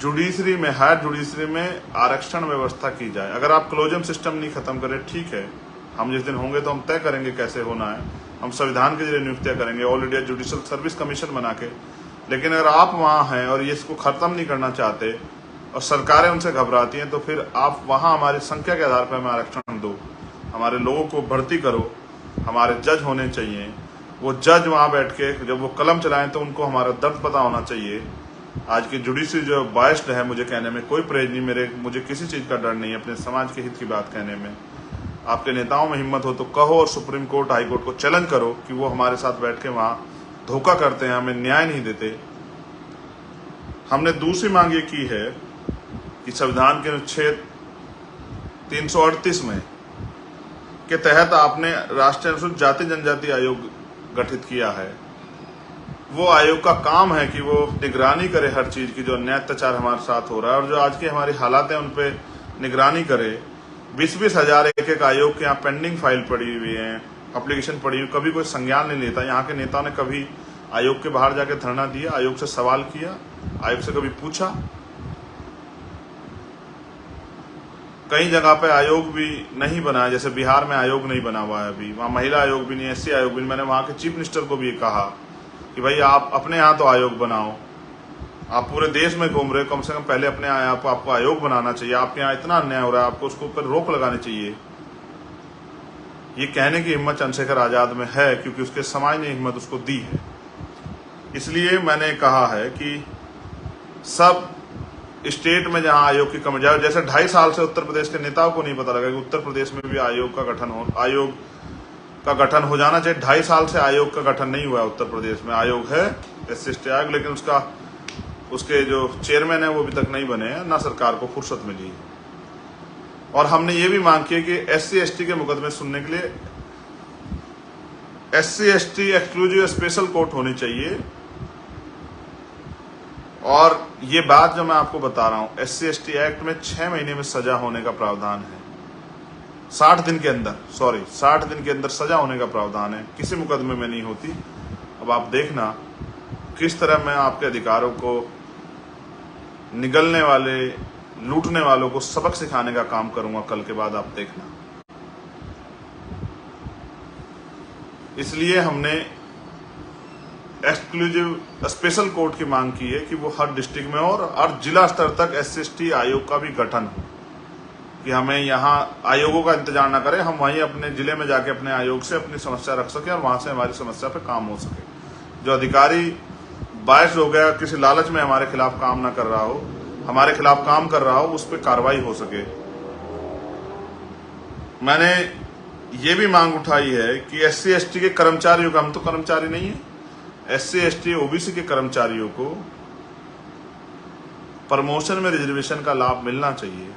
जुडिशरी में, हायर जुडिशरी में आरक्षण व्यवस्था की जाए। अगर आप क्लोजम सिस्टम नहीं खत्म करें, ठीक है, हम जिस दिन होंगे तो हम तय करेंगे कैसे होना है, हम संविधान के जरिए नियुक्तियां करेंगे, all India judicial service commission बना के। लेकिन अगर आप वहां हैं और ये इसको खत्म नहीं करना चाहते और सरकारें उनसे घबराती हैं, तो फिर आप वहां हमारी संख्या के आधार पर हमें आरक्षण दो, हमारे लोगों को भर्ती करो, हमारे जज होने चाहिए। वो जज वहां बैठ के जब वो कलम चलाएं तो उनको हमारा दर्द पता होना चाहिए। आज की जुडिशरी जो बायस्ड है, मुझे कहने में कोई परहेज नहीं, मुझे किसी चीज का डर नहीं है अपने समाज के हित की बात कहने में। आपके नेताओं में हिम्मत हो तो कहो और सुप्रीम कोर्ट, हाई कोर्ट को चैलेंज करो कि वो हमारे साथ बैठ के वहां धोखा करते हैं, हमें न्याय नहीं देते। हमने दूसरी मांग ये की है कि संविधान के अनुच्छेद 338 में के तहत आपने राष्ट्रीय अनुसूचित जाति जनजाति आयोग गठित किया है। वो आयोग का काम है कि वो निगरानी करे हर चीज की, जो अन्याय अत्याचार हमारे साथ हो रहा है और जो आज की हमारी हालात है उन पे निगरानी करे। 20-20 हजार एक आयोग के यहाँ पेंडिंग फाइल पड़ी हुई है, एप्लीकेशन पड़ी हुई, कभी कोई संज्ञान नहीं लेता। यहाँ के नेताओं ने कभी आयोग के बाहर जाके धरना दिया, आयोग से सवाल किया, आयोग से कभी पूछा? कई जगह पे आयोग भी नहीं बना है, जैसे बिहार में आयोग नहीं बना हुआ है अभी, वहाँ महिला आयोग भी नहीं, SC आयोग भी नहीं। मैंने वहाँ के चीफ मिनिस्टर को भी ये कहा कि भाई आप अपने यहाँ तो आयोग बनाओ, आप पूरे देश में घूम रहे हो, कम से कम पहले अपने यहाँ आपको आयोग बनाना चाहिए। आपके यहाँ इतना अन्याय हो रहा है, आपको उसके ऊपर रोक लगानी चाहिए। ये कहने की हिम्मत चंद्रशेखर आजाद में है, क्योंकि उसके समाज ने हिम्मत उसको दी है। इसलिए मैंने कहा है कि सब स्टेट में जहां आयोग की कमी जाए, जैसे 2.5 साल से उत्तर प्रदेश के नेताओं को नहीं पता लगा कि उत्तर प्रदेश में भी आयोग का गठन हो जाना चाहिए। 2.5 साल से आयोग का गठन नहीं हुआ उत्तर प्रदेश में। आयोग है SC ST आयोग, लेकिन उसके जो चेयरमैन है वो अभी तक नहीं बने हैं, ना सरकार को फुर्सत मिली। और हमने ये भी मांग की कि SC ST के मुकदमे सुनने के लिए SC ST exclusive special court होनी चाहिए। और ये बात जो मैं आपको बता रहा हूं, SC ST एक्ट में 6 महीने में सजा होने का प्रावधान है, 60 दिन के अंदर सजा होने का प्रावधान है, किसी मुकदमे में नहीं होती। अब आप देखना किस तरह मैं आपके अधिकारों को निगलने वाले, लूटने वालों को सबक सिखाने का काम करूंगा कल के बाद, आप देखना। इसलिए हमने एक्सक्लूसिव स्पेशल कोर्ट की मांग की है कि वो हर डिस्ट्रिक्ट में और जिला स्तर तक SC ST आयोग का भी गठन हो, कि हमें यहाँ आयोगों का इंतजार ना करें, हम वहीं अपने जिले में जाके अपने आयोग से अपनी समस्या रख सके और वहां से हमारी समस्या पे काम हो सके। जो अधिकारी बायस हो गया, किसी लालच में हमारे खिलाफ काम ना कर रहा हो, हमारे खिलाफ काम कर रहा हो, उस पर कार्रवाई हो सके। मैंने ये भी मांग उठाई है कि SC ST के कर्मचारियों का, हम तो कर्मचारी नहीं है, SC ST OBC के कर्मचारियों को प्रमोशन में रिजर्वेशन का लाभ मिलना चाहिए।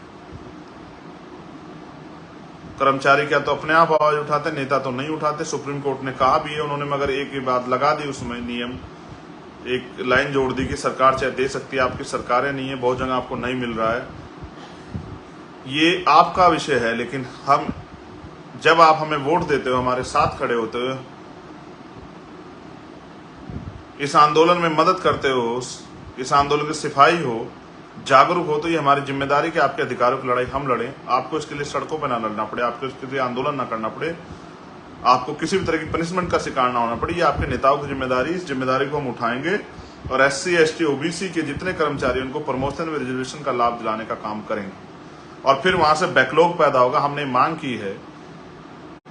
कर्मचारी क्या तो अपने आप आवाज उठाते, नेता तो नहीं उठाते। सुप्रीम कोर्ट ने कहा भी है उन्होंने, मगर एक ही बात लगा दी उसमें, नियम एक लाइन जोड़ दी कि सरकार चाहे दे सकती है, आपकी सरकारें नहीं है, बहुत जगह आपको नहीं मिल रहा है, ये आपका विषय है। लेकिन हम, जब आप हमें वोट देते हो, हमारे साथ खड़े होते हो, इस आंदोलन में मदद करते हो, इस आंदोलन के सिपाही हो, जागरूक हो, तो ये हमारी जिम्मेदारी कि आपके अधिकारों की लड़ाई हम लड़ें। आपको इसके लिए सड़कों पर ना लड़ना पड़े, आपको इसके लिए आंदोलन ना करना पड़े, आपको किसी भी तरह की पनिशमेंट का शिकार ना होना पड़े। ये आपके नेताओं की जिम्मेदारी, इस जिम्मेदारी को हम उठाएंगे और SC ST OBC के जितने कर्मचारी उनको प्रमोशन व रिजर्वेशन का लाभ दिलाने का काम करेंगे। और फिर वहां से बैकलॉग पैदा होगा। हमने मांग की है,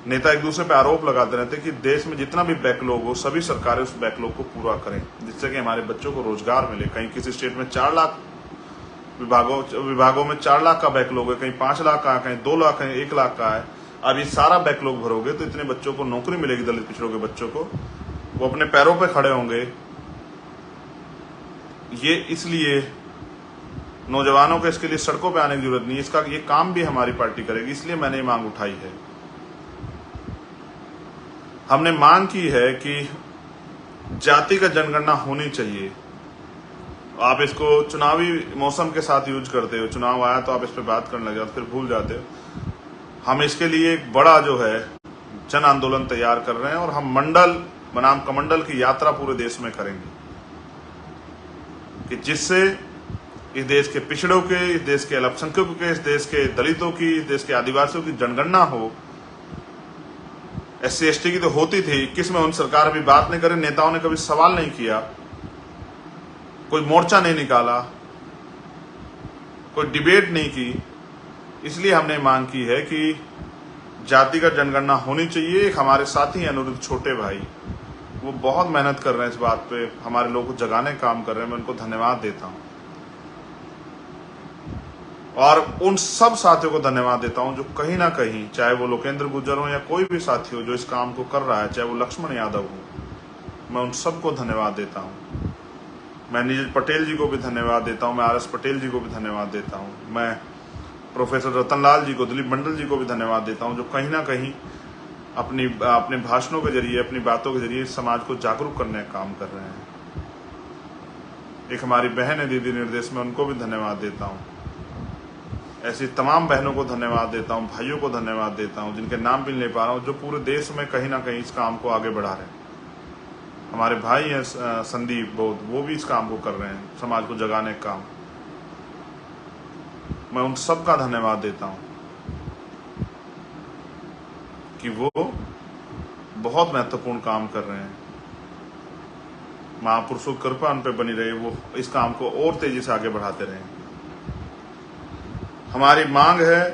नेता एक दूसरे पे आरोप लगाते रहते कि देश में जितना भी बैकलॉग हो, सभी सरकारें उस बैकलॉग को पूरा करें, जिससे कि हमारे बच्चों को रोजगार मिले। कहीं किसी स्टेट में 4 लाख विभागों में 4 लाख का बैकलॉग है, कहीं 5 लाख का, कहीं 2 लाख, कहीं 1 लाख का है। अब ये सारा बैकलॉग भरोगे तो इतने बच्चों को नौकरी मिलेगी, दलित पिछड़ों के बच्चों को, वो अपने पैरों पे खड़े होंगे। ये इसलिए नौजवानों को इसके लिए सड़कों पे आने की जरूरत नहीं है, इसका ये काम भी हमारी पार्टी करेगी। इसलिए मैंने ये मांग उठाई है। हमने मांग की है कि जातिगत जनगणना होनी चाहिए। आप इसको चुनावी मौसम के साथ यूज करते हो, चुनाव आया तो आप इस पे बात करने लग जाते, फिर भूल जाते हो। हम इसके लिए एक बड़ा जो है जन आंदोलन तैयार कर रहे हैं और हम मंडल बनाम कमंडल की यात्रा पूरे देश में करेंगे कि जिससे इस देश के पिछड़ों के, इस देश के अल्पसंख्यकों के, इस देश के दलितों की, इस देश के आदिवासियों की जनगणना हो। SC ST की तो होती थी, 21 में उन सरकार अभी बात नहीं करे, नेताओं ने कभी सवाल नहीं किया, कोई मोर्चा नहीं निकाला, कोई डिबेट नहीं की। इसलिए हमने मांग की है कि जातिगत जनगणना होनी चाहिए। एक हमारे साथी अनिरुद्ध छोटे भाई, वो बहुत मेहनत कर रहे हैं इस बात पे, हमारे लोगों को जगाने का काम कर रहे हैं, मैं उनको धन्यवाद देता हूं। और उन सब साथियों को धन्यवाद देता हूं जो कहीं ना कहीं, चाहे वो लोकेंद्र गुर्जर हो या कोई भी साथी हो जो इस काम को कर रहा है, चाहे वो लक्ष्मण यादव हो, मैं उन सबको धन्यवाद देता हूं। मैं नीरज पटेल जी को भी धन्यवाद देता हूं, मैं RS पटेल जी को भी धन्यवाद देता हूं, मैं प्रोफेसर रतनलाल जी को, दिलीप मंडल जी को भी धन्यवाद देता हूं, जो कहीं ना कहीं अपने भाषणों के जरिए, अपनी बातों के जरिए समाज को जागरूक करने का काम कर रहे हैं। एक हमारी बहन है दीदी निर्देश, में उनको भी धन्यवाद देता हूं। ऐसी तमाम बहनों को धन्यवाद देता हूं, भाइयों को धन्यवाद देता हूं, जिनके नाम भी नहीं ले पा रहा हूं, जो पूरे देश में कहीं ना कहीं इस काम को आगे बढ़ा रहे हैं। हमारे भाई हैं संदीप बौद्ध, वो भी इस काम को कर रहे हैं, समाज को जगाने का काम। मैं उन सब का धन्यवाद देता हूं कि वो बहुत महत्वपूर्ण काम कर रहे हैं। महापुरुषों की कृपा उन पे बनी रहे, वो इस काम को और तेजी से आगे बढ़ाते रहे। हमारी मांग है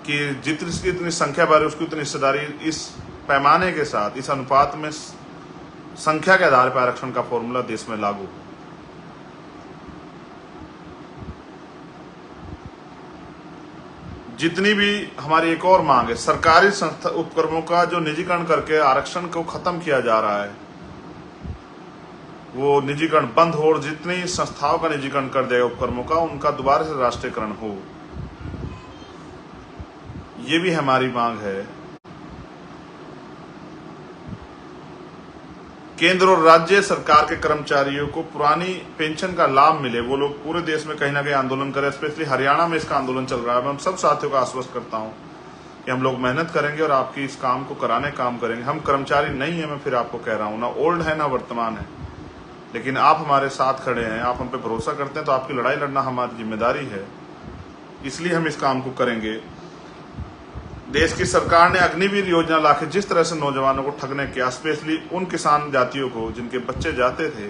कि जितनी संख्या बढ़े उसकी उतनी हिस्सेदारी, इस पैमाने के साथ, इस अनुपात में संख्या के आधार पर आरक्षण का फॉर्मूला देश में लागू। जितनी भी हमारी एक और मांग है, सरकारी संस्था उपक्रमों का जो निजीकरण करके आरक्षण को खत्म किया जा रहा है, वो निजीकरण बंद हो और जितनी संस्थाओं का निजीकरण कर देगा उपक्रमों का, उनका दोबारा से राष्ट्रीयकरण हो। ये भी हमारी मांग है। केंद्र और राज्य सरकार के कर्मचारियों को पुरानी पेंशन का लाभ मिले, वो लोग पूरे देश में कहीं ना कहीं आंदोलन करें। स्पेशली हरियाणा में इसका आंदोलन चल रहा है। मैं उन सब साथियों को आश्वस्त करता हूं कि हम लोग मेहनत करेंगे और आपकी इस काम को कराने काम करेंगे। हम कर्मचारी नहीं है, मैं फिर आपको कह रहा हूं, ना ओल्ड है ना वर्तमान है, लेकिन आप हमारे साथ खड़े हैं, आप हम पे भरोसा करते हैं, तो आपकी लड़ाई लड़ना हमारी जिम्मेदारी है। इसलिए हम इस काम को करेंगे। देश की सरकार ने अग्निवीर योजना लाके जिस तरह से नौजवानों को ठगने किया, स्पेशली उन किसान जातियों को जिनके बच्चे जाते थे,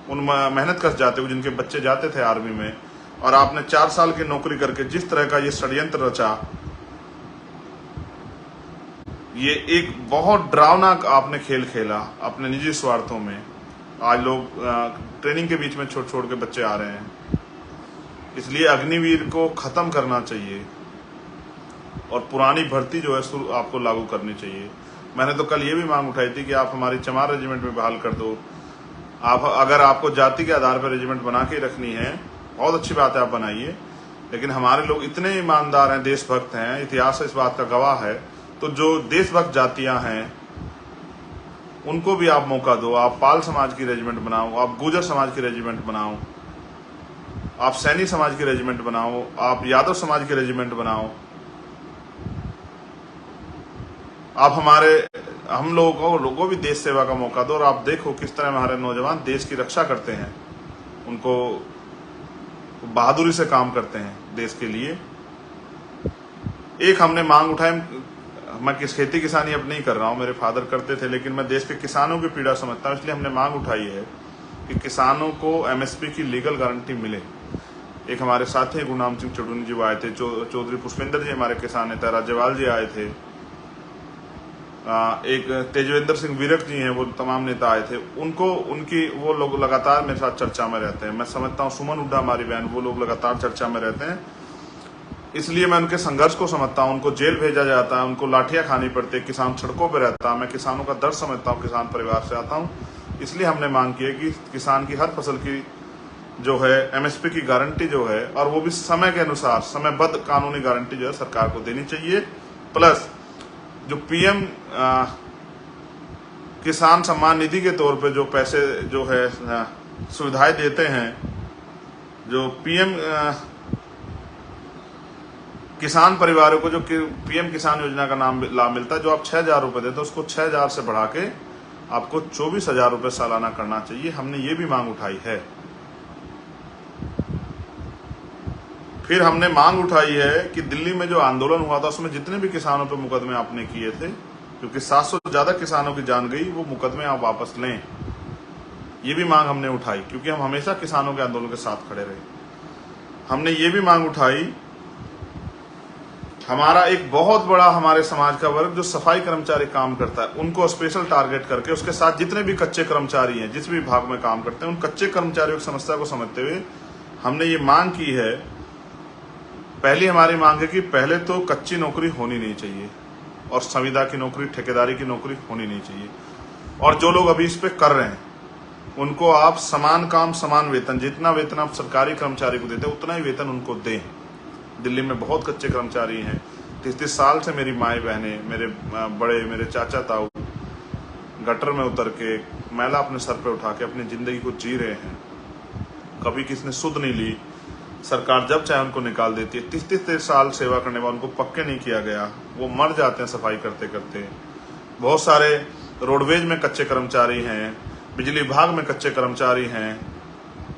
उन मेहनत कश जाते को जिनके बच्चे जाते थे आर्मी में, और आपने 4 साल की नौकरी करके जिस तरह का ये षड्यंत्र रचा, ये एक बहुत डरावना आपने खेल खेला अपने निजी स्वार्थों में। आज लोग ट्रेनिंग के बीच में छोड़ के बच्चे आ रहे हैं। इसलिए अग्निवीर को खत्म करना चाहिए और पुरानी भर्ती जो है आपको लागू करनी चाहिए। मैंने तो कल ये भी मांग उठाई थी कि आप हमारी चमार रेजिमेंट में बहाल कर दो। आप अगर आपको जाति के आधार पर रेजिमेंट बना के रखनी है, बहुत अच्छी बात है, आप बनाइए, लेकिन हमारे लोग इतने ईमानदार हैं, देशभक्त हैं, इतिहास इस बात का गवाह है। तो जो देशभक्त जातियां हैं उनको भी आप मौका दो। आप पाल समाज की रेजिमेंट बनाओ, आप गुर्जर समाज की रेजिमेंट बनाओ, आप सैनी समाज की रेजिमेंट बनाओ, आप यादव समाज की रेजिमेंट बनाओ। आप हम लोगों को भी देश सेवा का मौका दो और आप देखो किस तरह हमारे नौजवान देश की रक्षा करते हैं, उनको बहादुरी से काम करते हैं देश के लिए। एक हमने मांग उठाई, मैं खेती किसानी अब नहीं कर रहा हूं, मेरे फादर करते थे, लेकिन मैं देश के किसानों की पीड़ा समझता हूं, इसलिए हमने मांग उठाई है कि किसानों को एमएसपी की लीगल गारंटी मिले। एक हमारे साथी गुरनाम सिंह चौधरी जी आए थे, चौधरी पुष्पेंद्र जी हमारे किसान नेता, राज्यपाल जी आए थे, एक तेजवेंद्र सिंह विरक जी हैं, वो तमाम नेता आए थे। वो लोग लगातार मेरे साथ चर्चा में रहते हैं। मैं समझता हूँ सुमन हुड्डा हमारी बहन, वो लोग लगातार चर्चा में रहते हैं, इसलिए मैं उनके संघर्ष को समझता हूँ। उनको जेल भेजा जाता है, उनको लाठियां खानी पड़ती है, किसान सड़कों पर रहता है। मैं किसानों का दर्द समझता हूँ, किसान परिवार से आता हूँ, इसलिए हमने मांग की है कि किसान की हर फसल की जो है एमएसपी की गारंटी जो है, और वो भी समय के अनुसार समयबद्ध कानूनी गारंटी जो है सरकार को देनी चाहिए। प्लस जो पीएम किसान सम्मान निधि के तौर पे जो पैसे जो है सुविधाएं देते हैं, जो पीएम किसान परिवारों को जो पीएम किसान योजना का नाम लाभ मिलता है, जो आप 6,000 रुपए देते हैं, उसको 6,000 से बढ़ा के आपको 24,000 रुपए सालाना करना चाहिए। हमने ये भी मांग उठाई है। फिर हमने मांग उठाई है कि दिल्ली में जो आंदोलन हुआ था उसमें जितने भी किसानों पे मुकदमे आपने किए थे, क्योंकि 700 से ज्यादा किसानों की जान गई, वो मुकदमे आप वापस लें। ये भी मांग हमने उठाई, क्योंकि हम हमेशा किसानों के आंदोलन के साथ खड़े रहे। हमने ये भी मांग उठाई, हमारा एक बहुत बड़ा हमारे समाज का वर्ग जो सफाई कर्मचारी काम करता है, उनको स्पेशल टारगेट करके उसके साथ जितने भी कच्चे कर्मचारी हैं, जिस भी विभाग में काम करते हैं, उन कच्चे कर्मचारियों की समस्या को समझते हुए हमने ये मांग की है। पहली हमारी मांग है कि पहले तो कच्ची नौकरी होनी नहीं चाहिए और संविदा की नौकरी, ठेकेदारी की नौकरी होनी नहीं चाहिए। और जो लोग अभी इस पे कर रहे हैं उनको आप समान काम समान वेतन, जितना वेतन आप सरकारी कर्मचारी को देते हैं उतना ही वेतन उनको दें। दिल्ली में बहुत कच्चे कर्मचारी हैं, 30-30 साल से मेरी माएँ बहनें, मेरे चाचा ताऊ गटर में उतर के मैला अपने सर पे उठा के अपनी जिंदगी को जी रहे हैं। कभी किसी ने सुध नहीं ली, सरकार जब चाहे उनको निकाल देती है। 30-30 साल सेवा करने वालों को पक्के नहीं किया गया, वो मर जाते हैं सफाई करते करते। बहुत सारे रोडवेज में कच्चे कर्मचारी हैं, बिजली विभाग में कच्चे कर्मचारी हैं,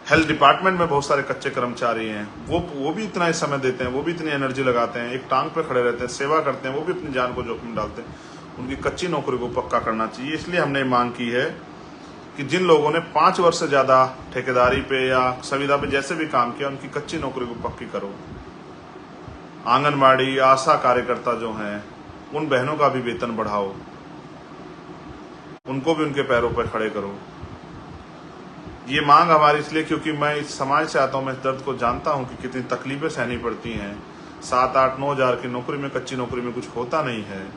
हेल्थ डिपार्टमेंट में बहुत सारे कच्चे कर्मचारी हैं। वो भी इतना ही समय देते हैं, वो भी इतनी एनर्जी लगाते हैं, एक टांग पे खड़े रहते हैं, सेवा करते हैं, वो भी अपनी जान को जोखिम डालते हैं। उनकी कच्ची नौकरी को पक्का करना चाहिए। इसलिए हमने मांग की है कि जिन लोगों ने 5 वर्ष से ज्यादा ठेकेदारी पे या संविदा पे जैसे भी काम किया, उनकी कच्ची नौकरी को पक्की करो। आंगनबाड़ी, आशा कार्यकर्ता जो हैं, उन बहनों का भी वेतन बढ़ाओ, उनको भी उनके पैरों पर खड़े करो। ये मांग हमारी इसलिए क्योंकि मैं इस समाज से आता हूँ, मैं इस दर्द को जानता हूँ कि कितनी तकलीफें सहनी पड़ती हैं। 7-8-9 हज़ार की नौकरी में, कच्ची नौकरी में कुछ होता नहीं है।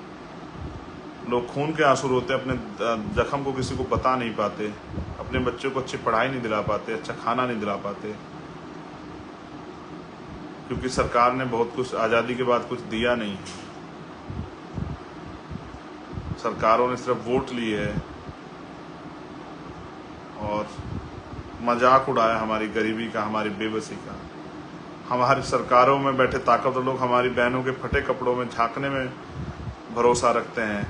लोग खून के आंसू रोते, अपने जख्म को किसी को बता नहीं पाते, अपने बच्चों को अच्छी पढ़ाई नहीं दिला पाते, अच्छा खाना नहीं दिला पाते, क्योंकि सरकार ने बहुत कुछ आज़ादी के बाद कुछ दिया नहीं है। सरकारों ने सिर्फ वोट लिए है और मजाक उड़ाया हमारी गरीबी का, हमारी बेबसी का। हमारी सरकारों में बैठे ताकतवर लोग हमारी बहनों के फटे कपड़ों में झांकने में भरोसा रखते हैं।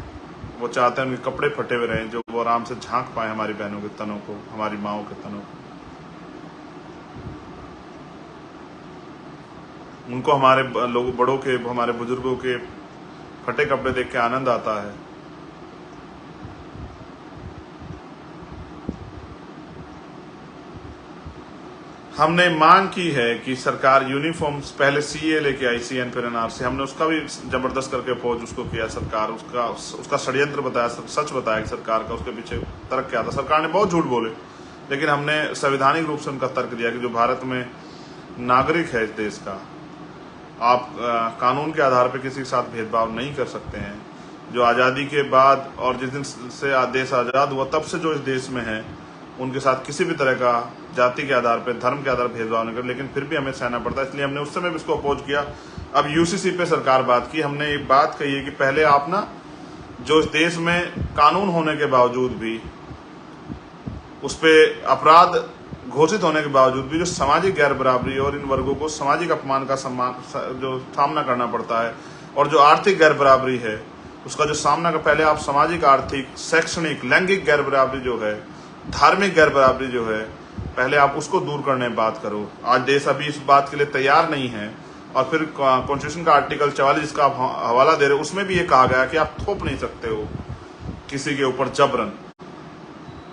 वो चाहते हैं उनके कपड़े फटे हुए रहें, जो वो आराम से झांक पाए हमारी बहनों के तनों को, हमारी माओं के तनों को। उनको हमारे लोग बड़ों के, हमारे बुजुर्गों के फटे कपड़े देख के आनंद आता है। हमने मांग की है कि सरकार यूनिफॉर्म्स, पहले सीए लेके आई, सीएन फिर एनआरसी, हमने उसका भी जबरदस्त करके अपोज उसको किया। सरकार उसका षड्यंत्र बताया, सच बताया कि सरकार का उसके पीछे तर्क क्या था। सरकार ने बहुत झूठ बोले, लेकिन हमने संवैधानिक रूप से उनका तर्क दिया कि जो भारत में नागरिक है इस देश का, आप कानून के आधार पर किसी के साथ भेदभाव नहीं कर सकते हैं। जो आज़ादी के बाद और जिस दिन से देश आज़ाद हुआ तब से जो इस देश में है, उनके साथ किसी भी तरह का जाति के आधार पर, धर्म के आधार पर भेदभाव नहीं कर, लेकिन फिर भी हमें सहना पड़ता है। इसलिए हमने उस समय भी इसको अपोज किया। अब यूसीसी पे सरकार बात की, हमने एक बात कही है कि पहले आप ना, जो इस देश में कानून होने के बावजूद भी, उस पर अपराध घोषित होने के बावजूद भी जो सामाजिक गैर बराबरी और इन वर्गों को सामाजिक अपमान का जो सामना करना पड़ता है, और जो आर्थिक गैर बराबरी है उसका जो सामना कर, पहले आप सामाजिक, आर्थिक, शैक्षणिक, लैंगिक गैर बराबरी जो है, धार्मिक गैर बराबरी जो है, पहले आप उसको दूर करने की बात करो। आज देश अभी इस बात के लिए तैयार नहीं है। और फिर कॉन्स्टिट्यूशन का आर्टिकल 44 का आप हवाला दे रहे हो, उसमें भी ये कहा गया कि आप थोप नहीं सकते हो किसी के ऊपर जबरन।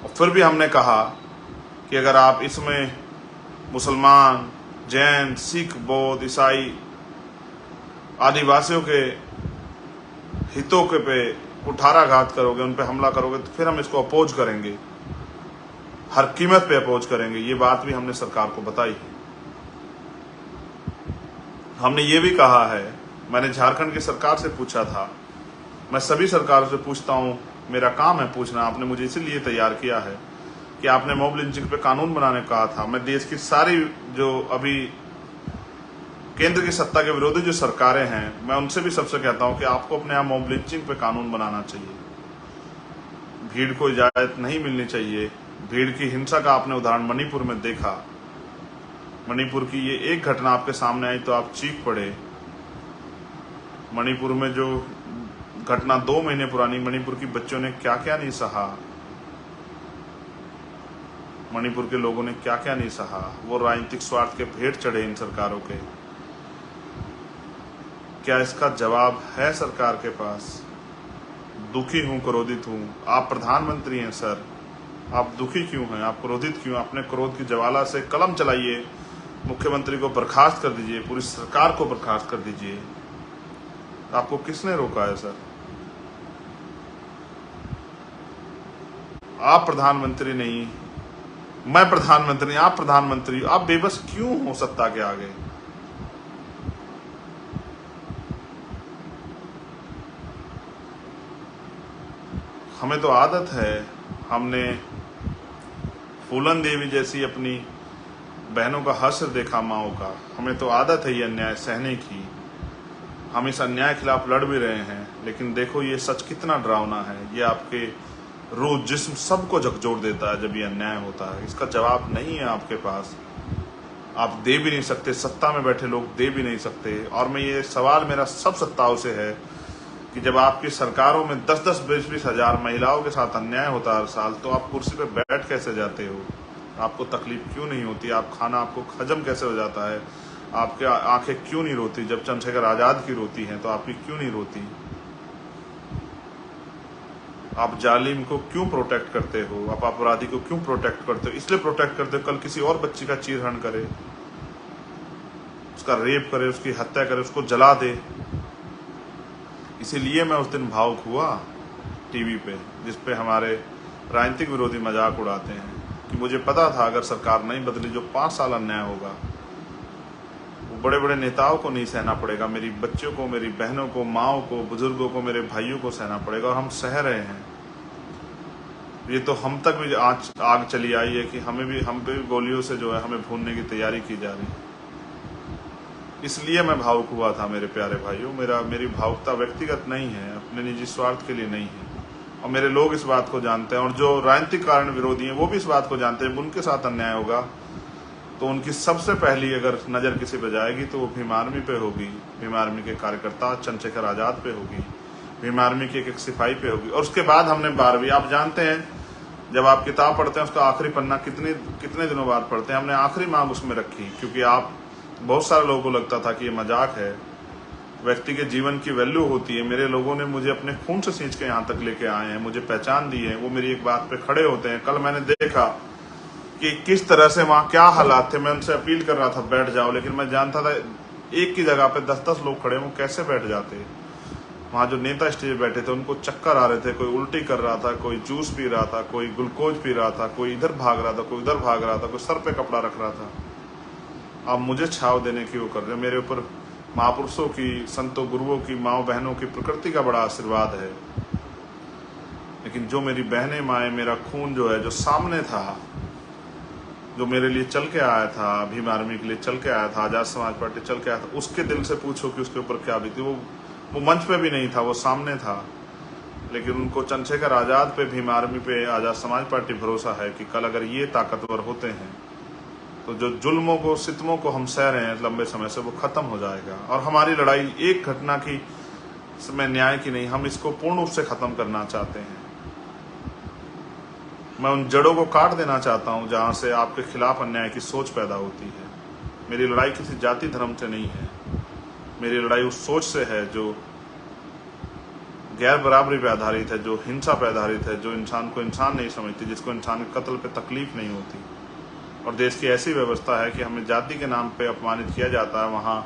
और फिर भी हमने कहा कि अगर आप इसमें मुसलमान, जैन, सिख, बौद्ध, ईसाई, आदिवासियों के हितों के पे कुठाराघात करोगे, उन पे हमला करोगे, तो फिर हम इसको अपोज करेंगे, हर कीमत पे अपोज करेंगे। ये बात भी हमने सरकार को बताई है। हमने ये भी कहा है, मैंने झारखंड की सरकार से पूछा था, मैं सभी सरकारों से पूछता हूं, मेरा काम है पूछना, आपने मुझे इसीलिए तैयार किया है कि आपने मॉब लिंचिंग पे कानून बनाने कहा था। मैं देश की सारी जो अभी केंद्र की सत्ता के विरोधी जो सरकारें हैं, मैं उनसे भी सबसे कहता हूं कि आपको अपने यहाँ मॉब लिंचिंग पे कानून बनाना चाहिए। भीड़ को इजाजत नहीं मिलनी चाहिए। भीड़ की हिंसा का आपने उदाहरण मणिपुर में देखा। मणिपुर की ये एक घटना आपके सामने आई तो आप चीख पड़े। मणिपुर में जो घटना 2 महीने पुरानी, मणिपुर की बच्चों ने क्या क्या नहीं सहा, मणिपुर के लोगों ने क्या क्या नहीं सहा। वो राजनीतिक स्वार्थ के भेंट चढ़े इन सरकारों के। क्या इसका जवाब है सरकार के पास? दुखी हूं, क्रोधित हूं। आप प्रधानमंत्री हैं सर, आप दुखी क्यों हैं? आप क्रोधित क्यों? अपने क्रोध की ज्वाला से कलम चलाइए, मुख्यमंत्री को बर्खास्त कर दीजिए, पूरी सरकार को बर्खास्त कर दीजिए। आपको किसने रोका है सर? आप प्रधानमंत्री नहीं, मैं प्रधानमंत्री, आप प्रधानमंत्री, आप बेबस क्यों हो सत्ता के आगे? हमें तो आदत है, हमने फूलन देवी जैसी अपनी बहनों का हश्र देखा माओ का। हमें तो आदत है ये अन्याय सहने की। हम इस अन्याय के खिलाफ लड़ भी रहे हैं, लेकिन देखो ये सच कितना डरावना है। ये आपके रूह, जिस्म सबको झकझोर देता है जब ये अन्याय होता है। इसका जवाब नहीं है आपके पास, आप दे भी नहीं सकते, सत्ता में बैठे लोग दे भी नहीं सकते। और मैं ये सवाल मेरा सब सत्ताओं से है कि जब आपकी सरकारों में 10-10, 20-20 हजार महिलाओं के साथ अन्याय होता है हर साल, तो आप कुर्सी पे बैठ कैसे जाते हो? आपको तकलीफ क्यों नहीं होती? आप खाना आपको हजम कैसे हो जाता है? आपके आंखें क्यों नहीं रोती? जब चंद्रशेखर आजाद की रोती हैं तो आपकी क्यों नहीं रोती? आप जालिम को क्यों प्रोटेक्ट करते हो? आप अपराधी को क्यों प्रोटेक्ट करते हो? इसलिए प्रोटेक्ट करते हो कल किसी और बच्ची का चीरहरण करे, उसका रेप करे, उसकी हत्या करे, उसको जला दे। इसीलिए मैं उस दिन भावुक हुआ टीवी पे, जिसपे हमारे राजनीतिक विरोधी मजाक उड़ाते हैं, कि मुझे पता था अगर सरकार नहीं बदली जो 5 साल अन्याय होगा वो बड़े बड़े नेताओं को नहीं सहना पड़ेगा, मेरी बच्चों को, मेरी बहनों को, माओं को, बुजुर्गों को, मेरे भाइयों को सहना पड़ेगा। और हम सह रहे हैं। ये तो हम तक भी आग चली आई है कि हम पे भी गोलियों से जो है हमें भूनने की तैयारी की जा रही है। इसलिए मैं भावुक हुआ था मेरे प्यारे भाइयों। मेरी भावुकता व्यक्तिगत नहीं है, अपने निजी स्वार्थ के लिए नहीं है। और मेरे लोग इस बात को जानते हैं, और जो राजनीतिक कारण विरोधी हैं वो भी इस बात को जानते हैं। उनके साथ अन्याय होगा तो उनकी सबसे पहली अगर नज़र किसी पे जाएगी तो वो भीम आर्मी पे होगी, भीम आर्मी के कार्यकर्ता चंद्रशेखर आजाद पे होगी, भीम आर्मी के एक सिपाही पे होगी। और उसके बाद हमने 12वीं, आप जानते हैं जब आप किताब पढ़ते हैं उसका आखिरी पन्ना कितने दिनों बाद पढ़ते हैं, हमने आखिरी मांग उसमें रखी, क्योंकि आप बहुत सारे लोगों को लगता था कि ये मजाक है, व्यक्ति के जीवन की वैल्यू होती है। मेरे लोगों ने मुझे अपने खून से सींच के यहाँ तक लेके आए हैं, मुझे पहचान दी है, वो मेरी एक बात पे खड़े होते हैं। कल मैंने देखा कि किस तरह से वहाँ क्या हालात थे। मैं उनसे अपील कर रहा था बैठ जाओ, लेकिन मैं जानता था एक की जगह पे 10-10 लोग खड़े, वो कैसे बैठ जाते। वहाँ जो नेता स्टेज बैठे थे उनको चक्कर आ रहे थे, कोई उल्टी कर रहा था, कोई जूस पी रहा था, कोई ग्लूकोज पी रहा था, कोई इधर भाग रहा था, कोई उधर भाग रहा था, कोई सर पे कपड़ा रख रहा था। आप मुझे छाव देने की वो कर रहे हैं। मेरे ऊपर महापुरुषों की, संतों, गुरुओं की, माओ बहनों की, प्रकृति का बड़ा आशीर्वाद है। लेकिन जो मेरी बहनें, माएँ, मेरा खून जो है जो सामने था, जो मेरे लिए चल के आया था, भीम आर्मी के लिए चल के आया था, आज़ाद समाज पार्टी चल के आया था, उसके दिल से पूछो कि उसके ऊपर क्या बीती। वो मंच पे भी नहीं था, वो सामने था, लेकिन उनको चंद्रशेखर आज़ाद पे, भीम आर्मी पे, आज़ाद समाज पार्टी भरोसा है कि कल अगर ये ताकतवर होते हैं तो जो जुल्मों को, सितमों को हम सह रहे हैं लंबे समय से, वो खत्म हो जाएगा। और हमारी लड़ाई एक घटना की में न्याय की नहीं, हम इसको पूर्ण रूप से खत्म करना चाहते हैं। मैं उन जड़ों को काट देना चाहता हूं जहां से आपके खिलाफ अन्याय की सोच पैदा होती है। मेरी लड़ाई किसी जाति धर्म से नहीं है, मेरी लड़ाई उस सोच से है जो गैर बराबरी पे आधारित है, जो हिंसा पे आधारित है, जो इंसान को इंसान नहीं समझती, जिसको इंसान के कत्ल पे तकलीफ नहीं होती। और देश की ऐसी व्यवस्था है कि हमें जाति के नाम पे अपमानित किया जाता है, वहाँ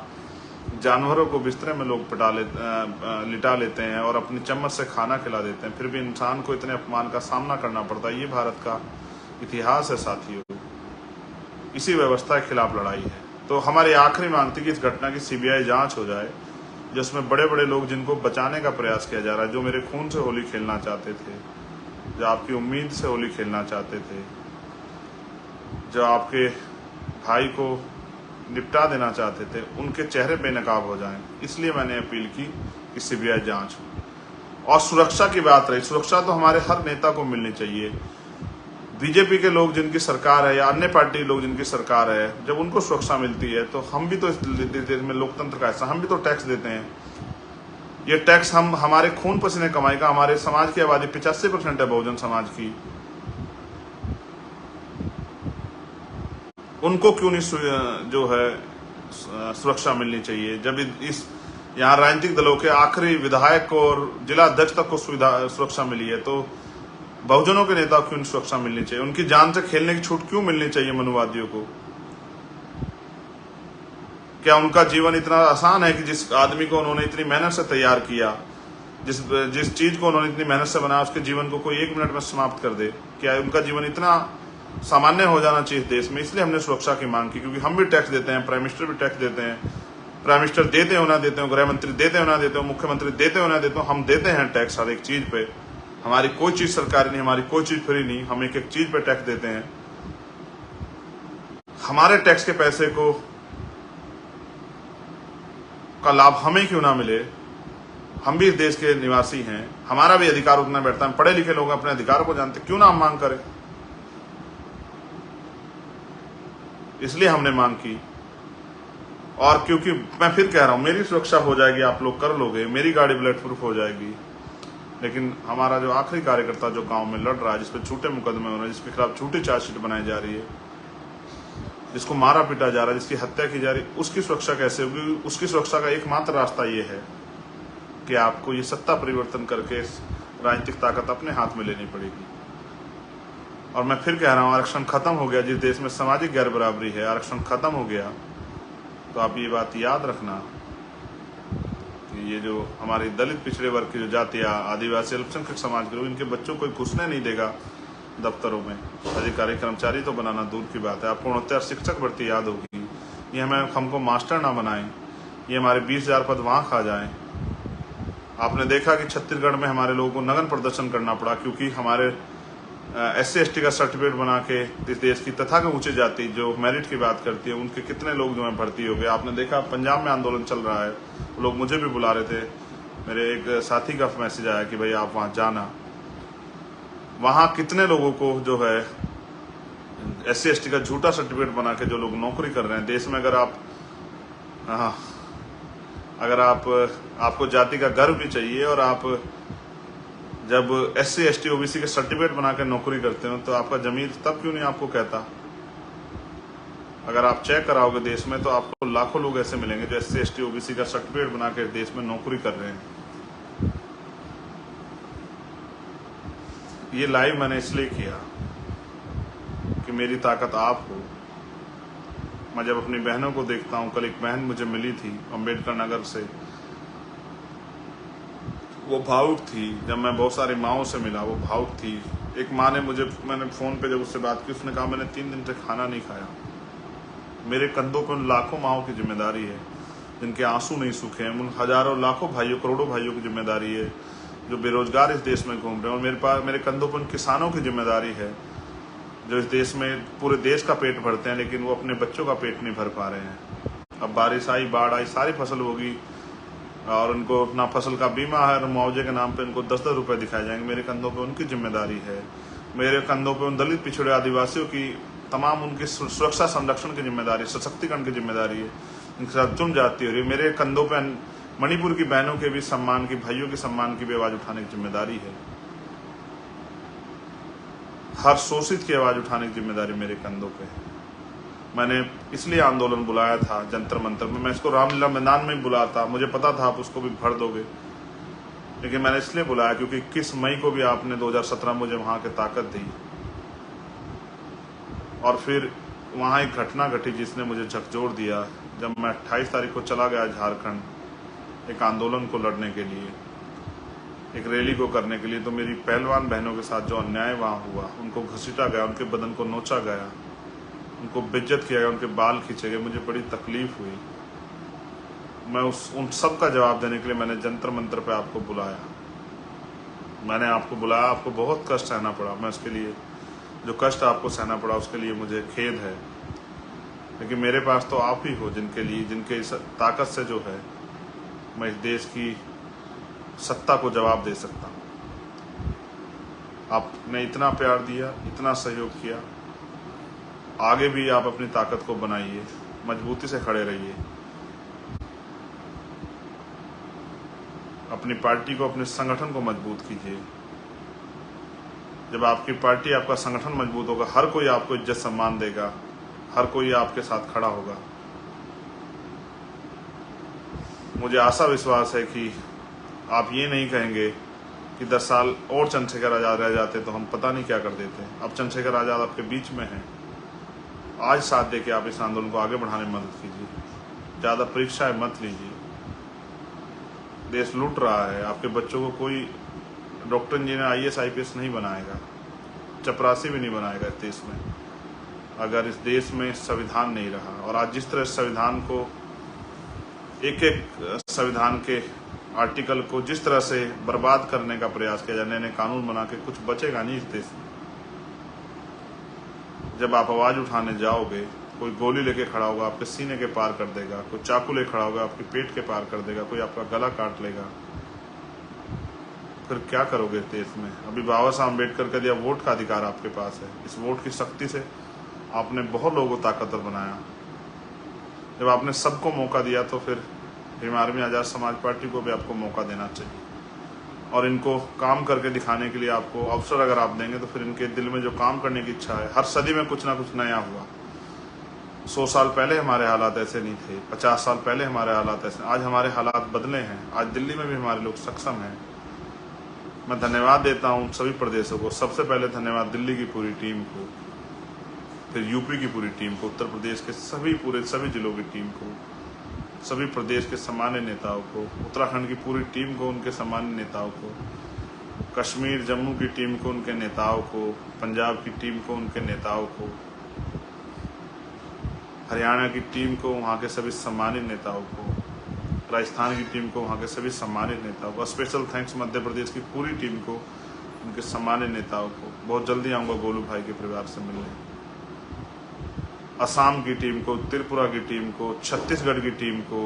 जानवरों को बिस्तरे में लोग लिटा लेते हैं और अपनी चम्मच से खाना खिला देते हैं, फिर भी इंसान को इतने अपमान का सामना करना पड़ता है। ये भारत का इतिहास है साथियों, इसी व्यवस्था के खिलाफ लड़ाई है। तो हमारी आखिरी मांग थी कि इस घटना की सीबीआई जांच हो जाए, जिसमें बड़े बड़े लोग जिनको बचाने का प्रयास किया जा रहा है, जो मेरे खून से होली खेलना चाहते थे, जो आपकी उम्मीद से होली खेलना चाहते थे, जो आपके भाई को निपटा देना चाहते थे, उनके चेहरे बेनकाब हो जाएं। इसलिए मैंने अपील की कि सीबीआई जांच हो। और सुरक्षा की बात रही, सुरक्षा तो हमारे हर नेता को मिलनी चाहिए। बीजेपी के लोग जिनकी सरकार है या अन्य पार्टी के लोग जिनकी सरकार है, जब उनको सुरक्षा मिलती है तो हम भी तो इस देश में लोकतंत्र का हिस्सा, हम भी तो टैक्स देते हैं। ये टैक्स हम हमारे खून पसीने कमाई का, हमारे समाज की आबादी 85% है बहुजन समाज की, उनको क्यों नहीं जो है सुरक्षा मिलनी चाहिए। जब इस यहाँ राजनीतिक दलों के आखिरी विधायक और जिला अध्यक्ष तक को सुरक्षा मिली है, तो बहुजनों के नेता क्यों सुरक्षा मिलनी चाहिए? उनकी जान से खेलने की छूट क्यों मिलनी चाहिए मनुवादियों को? क्या उनका जीवन इतना आसान है कि जिस आदमी को उन्होंने इतनी मेहनत से तैयार किया, जिस चीज को उन्होंने इतनी मेहनत से बनाया, उसके जीवन को कोई 1 मिनट में समाप्त कर दे? क्या उनका जीवन इतना सामान्य हो जाना चाहिए देश में? इसलिए हमने सुरक्षा की मांग की, क्योंकि हम भी टैक्स देते हैं, प्राइम मिनिस्टर भी टैक्स देते हैं, प्राइम मिनिस्टर देते हो ना देते हो, गृह मंत्री देते हो ना देते हो, मुख्यमंत्री देते हो ना देते हो, हम देते हैं टैक्स हर एक चीज पे। हमारी कोई चीज सरकारी नहीं, हमारी कोई चीज फ्री नहीं, हम एक एक चीज पे टैक्स देते हैं। हमारे टैक्स के पैसे का लाभ हमें क्यों ना मिले? हम भी इस देश के निवासी हैं, हमारा भी अधिकार उतना बैठता है। पढ़े लिखे लोग अपने अधिकारों को जानते, क्यों ना हम मांग करें? इसलिए हमने मांग की। और क्योंकि मैं फिर कह रहा हूं, मेरी सुरक्षा हो जाएगी, आप लोग कर लोगे, मेरी गाड़ी बुलेट प्रूफ हो जाएगी, लेकिन हमारा जो आखिरी कार्यकर्ता जो गांव में लड़ रहा है, जिसपे झूठे मुकदमे हो रहे हैं, जिसके खिलाफ झूठी चार्जशीट बनाई जा रही है, जिसको मारा पीटा जा रहा है, जिसकी हत्या की जा रही है, उसकी सुरक्षा कैसे होगी? उसकी सुरक्षा का एकमात्र रास्ता ये है कि आपको ये सत्ता परिवर्तन करके राजनीतिक ताकत अपने हाथ में लेनी पड़ेगी। और मैं फिर कह रहा हूं, आरक्षण खत्म हो गया। जिस देश में सामाजिक गैर बराबरी है, आरक्षण खत्म हो गया, तो आप ये बात याद रखना कि ये जो हमारी दलित पिछड़े वर्ग की जो जातियाँ, आदिवासी, अल्पसंख्यक समाज के लोग, इनके बच्चों को घुसने नहीं देगा दफ्तरों में। अधिकारी कर्मचारी तो बनाना दूर की बात है, आपको 69 शिक्षक भर्ती याद होगी। ये हमको मास्टर ना बनाएं, ये हमारे 20,000 पद वहाँ खा जाएं। आपने देखा कि छत्तीसगढ़ में हमारे लोगों को नग्न प्रदर्शन करना पड़ा, क्योंकि हमारे SC ST का सर्टिफिकेट बना के इस देश की तथाकथित ऊंची जाति जो मेरिट की बात करती है, उनके कितने लोग जो है भर्ती हो गए। आपने देखा पंजाब में आंदोलन चल रहा है, लोग मुझे भी बुला रहे थे, मेरे एक साथी का मैसेज आया कि भाई आप वहाँ जाना। वहाँ कितने लोगों को जो है SC ST का झूठा सर्टिफिकेट बना के जो लोग नौकरी कर रहे हैं देश में। अगर आपको जाति का गर्व भी चाहिए, और आप जब SC ST OBC के सर्टिफिकेट बनाकर नौकरी करते हो, तो आपका जमीर तब क्यों नहीं आपको कहता? अगर आप चेक कराओगे देश में, तो आपको लाखों लोग ऐसे मिलेंगे जो SC ST OBC का सर्टिफिकेट बनाकर देश में नौकरी कर रहे हैं। ये लाइव मैंने इसलिए किया कि मेरी ताकत आप हो। मैं जब अपनी बहनों को देखता हूँ, कल एक बहन मुझे मिली थी अम्बेडकर नगर से, वो भावुक थी। जब मैं बहुत सारी माओं से मिला, वो भावुक थी। एक माँ ने मैंने फ़ोन पे जब उससे बात की, उसने कहा मैंने 3 दिन से खाना नहीं खाया। मेरे कंधों पर उन लाखों माओं की जिम्मेदारी है जिनके आंसू नहीं सूखे हैं, उन हजारों लाखों भाइयों, करोड़ों भाइयों की जिम्मेदारी है जो बेरोजगार इस देश में घूम रहे हैं, और मेरे कंधों पर उन किसानों की जिम्मेदारी है जो इस देश में पूरे देश का पेट भरते हैं, लेकिन वो अपने बच्चों का पेट नहीं भर पा रहे हैं। अब बारिश आई, बाढ़ आई, सारी फसल होगी और उनको अपना फसल का बीमा है और मुआवजे के नाम पे उनको 10-10 रुपए दिखाए जाएंगे। मेरे कंधों पे उनकी जिम्मेदारी है, मेरे कंधों पे उन दलित पिछड़े आदिवासियों की तमाम उनकी सुरक्षा संरक्षण की जिम्मेदारी, सशक्तिकरण की जिम्मेदारी है। इनके साथ जुम जाती हो रही है। मेरे कंधों पे मणिपुर की बहनों के भी सम्मान की, भाइयों के सम्मान की भी आवाज उठाने की जिम्मेदारी है। हर शोषित की आवाज उठाने की जिम्मेदारी मेरे कंधों पे है। मैंने इसलिए आंदोलन बुलाया था जंतर मंतर में। मैं इसको रामलीला मैदान में ही बुलाया था, मुझे पता था आप उसको भी भर दोगे, लेकिन मैंने इसलिए बुलाया क्योंकि 21 मई को भी आपने 2017 मुझे वहां की ताकत दी और फिर वहां एक घटना घटी जिसने मुझे झकझोर दिया। जब मैं 28 तारीख को चला गया झारखंड एक आंदोलन को लड़ने के लिए, एक रैली को करने के लिए, तो मेरी पहलवान बहनों के साथ जो अन्याय वहां हुआ, उनको घसीटा गया, उनके बदन को नोचा गया, उनको बेइज्जत किया गया, उनके बाल खींचे गए, मुझे बड़ी तकलीफ हुई। मैं उन सब का जवाब देने के लिए मैंने जंतर मंतर पे आपको बुलाया। मैंने आपको बुलाया, आपको बहुत कष्ट सहना पड़ा। मैं उसके लिए, जो कष्ट आपको सहना पड़ा उसके लिए मुझे खेद है, लेकिन मेरे पास तो आप ही हो जिनके लिए, जिनके इस ताकत से जो है मैं इस देश की सत्ता को जवाब दे सकता हूँ। आपने इतना प्यार दिया, इतना सहयोग किया, आगे भी आप अपनी ताकत को बनाइए, मजबूती से खड़े रहिए, अपनी पार्टी को, अपने संगठन को मजबूत कीजिए। जब आपकी पार्टी, आपका संगठन मजबूत होगा, हर कोई आपको इज्जत सम्मान देगा, हर कोई आपके साथ खड़ा होगा। मुझे आशा विश्वास है कि आप ये नहीं कहेंगे कि 10 साल और चंद्रशेखर आजाद रह जाते तो हम पता नहीं क्या कर देते। अब चंद्रशेखर आजाद आपके बीच में हैं, आज साथ दे के आप इस आंदोलन को आगे बढ़ाने में मदद कीजिए। ज़्यादा परीक्षाएं मत लीजिए, देश लूट रहा है। आपके बच्चों को कोई डॉक्टर इंजीनियर IAS IPS नहीं बनाएगा, चपरासी भी नहीं बनाएगा इस देश में, अगर इस देश में संविधान नहीं रहा। और आज जिस तरह संविधान को, एक एक संविधान के आर्टिकल को जिस तरह से बर्बाद करने का प्रयास किया जाए, नए कानून बना के, कुछ बचेगा नहीं इस देश में। जब आप आवाज उठाने जाओगे, कोई गोली लेके खड़ा होगा, आपके सीने के पार कर देगा, कोई चाकू ले खड़ा होगा, आपके पेट के पार कर देगा, कोई आपका गला काट लेगा, फिर क्या करोगे इस देश में? अभी बाबा साहब अम्बेडकर का दिया वोट का अधिकार आपके पास है। इस वोट की शक्ति से आपने बहुत लोगों को ताकतवर बनाया। जब आपने सबको मौका दिया तो फिर भीम आर्मी आजाद समाज पार्टी को भी आपको मौका देना चाहिए, और इनको काम करके दिखाने के लिए आपको अवसर अगर आप देंगे तो फिर इनके दिल में जो काम करने की इच्छा है, हर सदी में कुछ ना कुछ नया हुआ। 100 साल पहले हमारे हालात ऐसे नहीं थे, 50 साल पहले हमारे हालात ऐसे, आज हमारे हालात बदले हैं। आज दिल्ली में भी हमारे लोग सक्षम हैं। मैं धन्यवाद देता हूँ सभी प्रदेशों को। सबसे पहले धन्यवाद दिल्ली की पूरी टीम को, फिर यूपी की पूरी टीम को, उत्तर प्रदेश के सभी जिलों की टीम को, सभी प्रदेश के सामान्य नेताओं को, उत्तराखंड की पूरी टीम को, उनके सामान्य नेताओं को, कश्मीर जम्मू की टीम को, उनके नेताओं को, पंजाब की टीम को, उनके नेताओं को, हरियाणा की टीम को, वहाँ के सभी सम्मानित नेताओं को, राजस्थान की टीम को, वहाँ के सभी सम्मानित नेताओं को। स्पेशल थैंक्स मध्य प्रदेश की पूरी टीम को, उनके सम्मानित नेताओं को। बहुत जल्दी आऊँगा गोलू भाई के परिवार से मिलने। असम की टीम को, त्रिपुरा की टीम को, छत्तीसगढ़ की टीम को,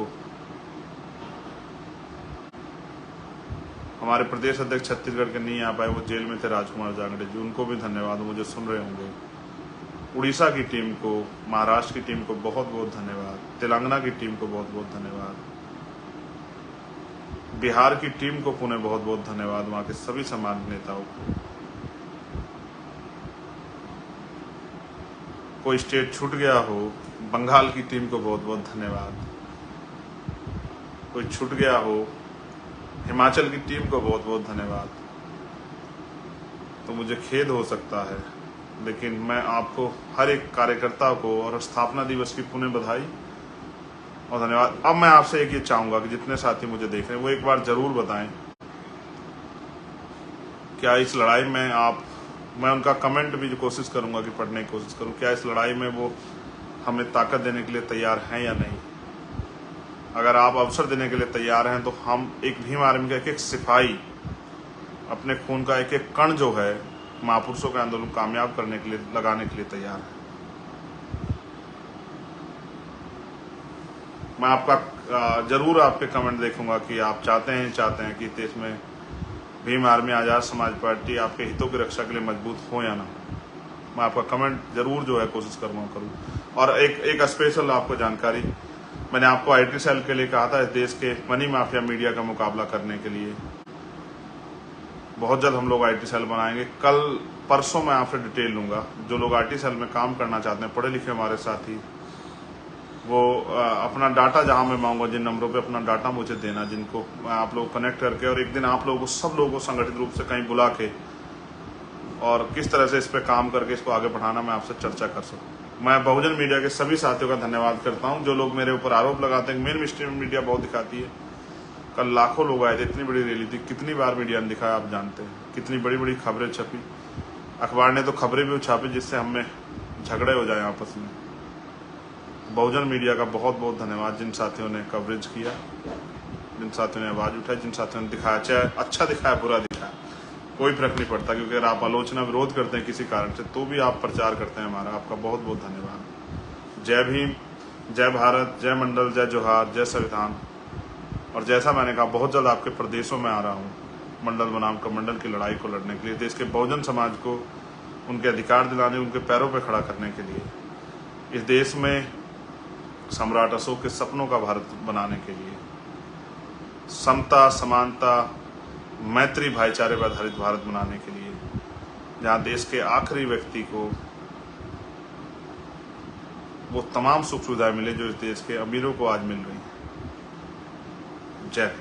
हमारे प्रदेश अध्यक्ष छत्तीसगढ़ के नहीं आ पाए, वो जेल में थे, राजकुमार जांगड़े जी, उनको भी धन्यवाद, मुझे सुन रहे होंगे। उड़ीसा की टीम को, महाराष्ट्र की टीम को बहुत बहुत धन्यवाद, तेलंगाना की टीम को बहुत बहुत धन्यवाद, बिहार की टीम को पुनः बहुत बहुत धन्यवाद, वहाँ के सभी सम्मानित नेताओं को। कोई स्टेट छूट गया हो, बंगाल की टीम को बहुत बहुत धन्यवाद। कोई छूट गया हो, हिमाचल की टीम को बहुत बहुत धन्यवाद। तो मुझे खेद हो सकता है, लेकिन मैं आपको, हर एक कार्यकर्ता को, और स्थापना दिवस की पुनः बधाई और धन्यवाद। अब मैं आपसे एक ये चाहूँगा कि जितने साथी मुझे देख रहे हैं वो एक बार जरूर बताएं, क्या इस लड़ाई में आप, मैं उनका कमेंट भी कोशिश करूंगा कि पढ़ने की कोशिश करूं, क्या इस लड़ाई में वो हमें ताकत देने के लिए तैयार हैं या नहीं। अगर आप अवसर देने के लिए तैयार हैं तो हम एक भीम आर्मी का एक एक सिपाही, अपने खून का एक एक कण जो है महापुरुषों का आंदोलन कामयाब करने के लिए, लगाने के लिए तैयार है। मैं आपका जरूर आपके कमेंट देखूंगा कि आप चाहते हैं कि देश में भीम आर्मी, आज़ाद समाज पार्टी आपके हितों की रक्षा के लिए मजबूत हो या ना हो। मैं आपका कमेंट जरूर जो है कोशिश करूँ। और एक स्पेशल आपको जानकारी, मैंने आपको IT सेल के लिए कहा था, इस देश के मनी माफिया मीडिया का मुकाबला करने के लिए बहुत जल्द हम लोग IT सेल बनाएंगे। कल परसों मैं आपसे डिटेल लूँगा। जो लोग IT सेल में काम करना चाहते हैं, पढ़े लिखे हमारे साथी, वो अपना डाटा जहां मैं मांगूंगा, जिन नंबरों पे अपना डाटा मुझे देना, जिनको आप लोग कनेक्ट करके, और एक दिन आप लोगों को, सब लोगों को संगठित रूप से कहीं बुला के और किस तरह से इस पे काम करके इसको आगे बढ़ाना, मैं आपसे चर्चा कर सकूं। मैं बहुजन मीडिया के सभी साथियों का धन्यवाद करता हूं। जो लोग मेरे ऊपर आरोप लगाते हैं मेन स्ट्रीम मीडिया बहुत दिखाती है, कल लाखों लोग आए थे, इतनी बड़ी रैली थी, कितनी बार मीडिया ने दिखाया आप जानते हैं, कितनी बड़ी बड़ी खबरें छपी, अखबार ने तो खबरें भी छापी जिससे हमें झगड़े हो जाए आपस में। बहुजन मीडिया का बहुत बहुत धन्यवाद, जिन साथियों ने कवरेज किया, जिन साथियों ने आवाज़ उठाई, जिन साथियों ने दिखाया, चाहे अच्छा दिखाया बुरा दिखाया, कोई फर्क नहीं पड़ता, क्योंकि अगर आप आलोचना विरोध करते हैं किसी कारण से तो भी आप प्रचार करते हैं हमारा, आपका बहुत बहुत धन्यवाद। जय भीम, जय भारत, जय मंडल, जय जोहार, जय संविधान। और जैसा मैंने कहा, बहुत जल्द आपके प्रदेशों में आ रहा हूँ मंडल बनाम कमंडल की लड़ाई को लड़ने के लिए, देश के बहुजन समाज को उनके अधिकार दिलाने, उनके पैरों पर खड़ा करने के लिए, इस देश में सम्राट अशोक के सपनों का भारत बनाने के लिए, समता, समानता, मैत्री, भाईचारे पर आधारित भारत बनाने के लिए, जहां देश के आखिरी व्यक्ति को वो तमाम सुख सुविधाएं मिले जो इस देश के अमीरों को आज मिल रही हैं। जय।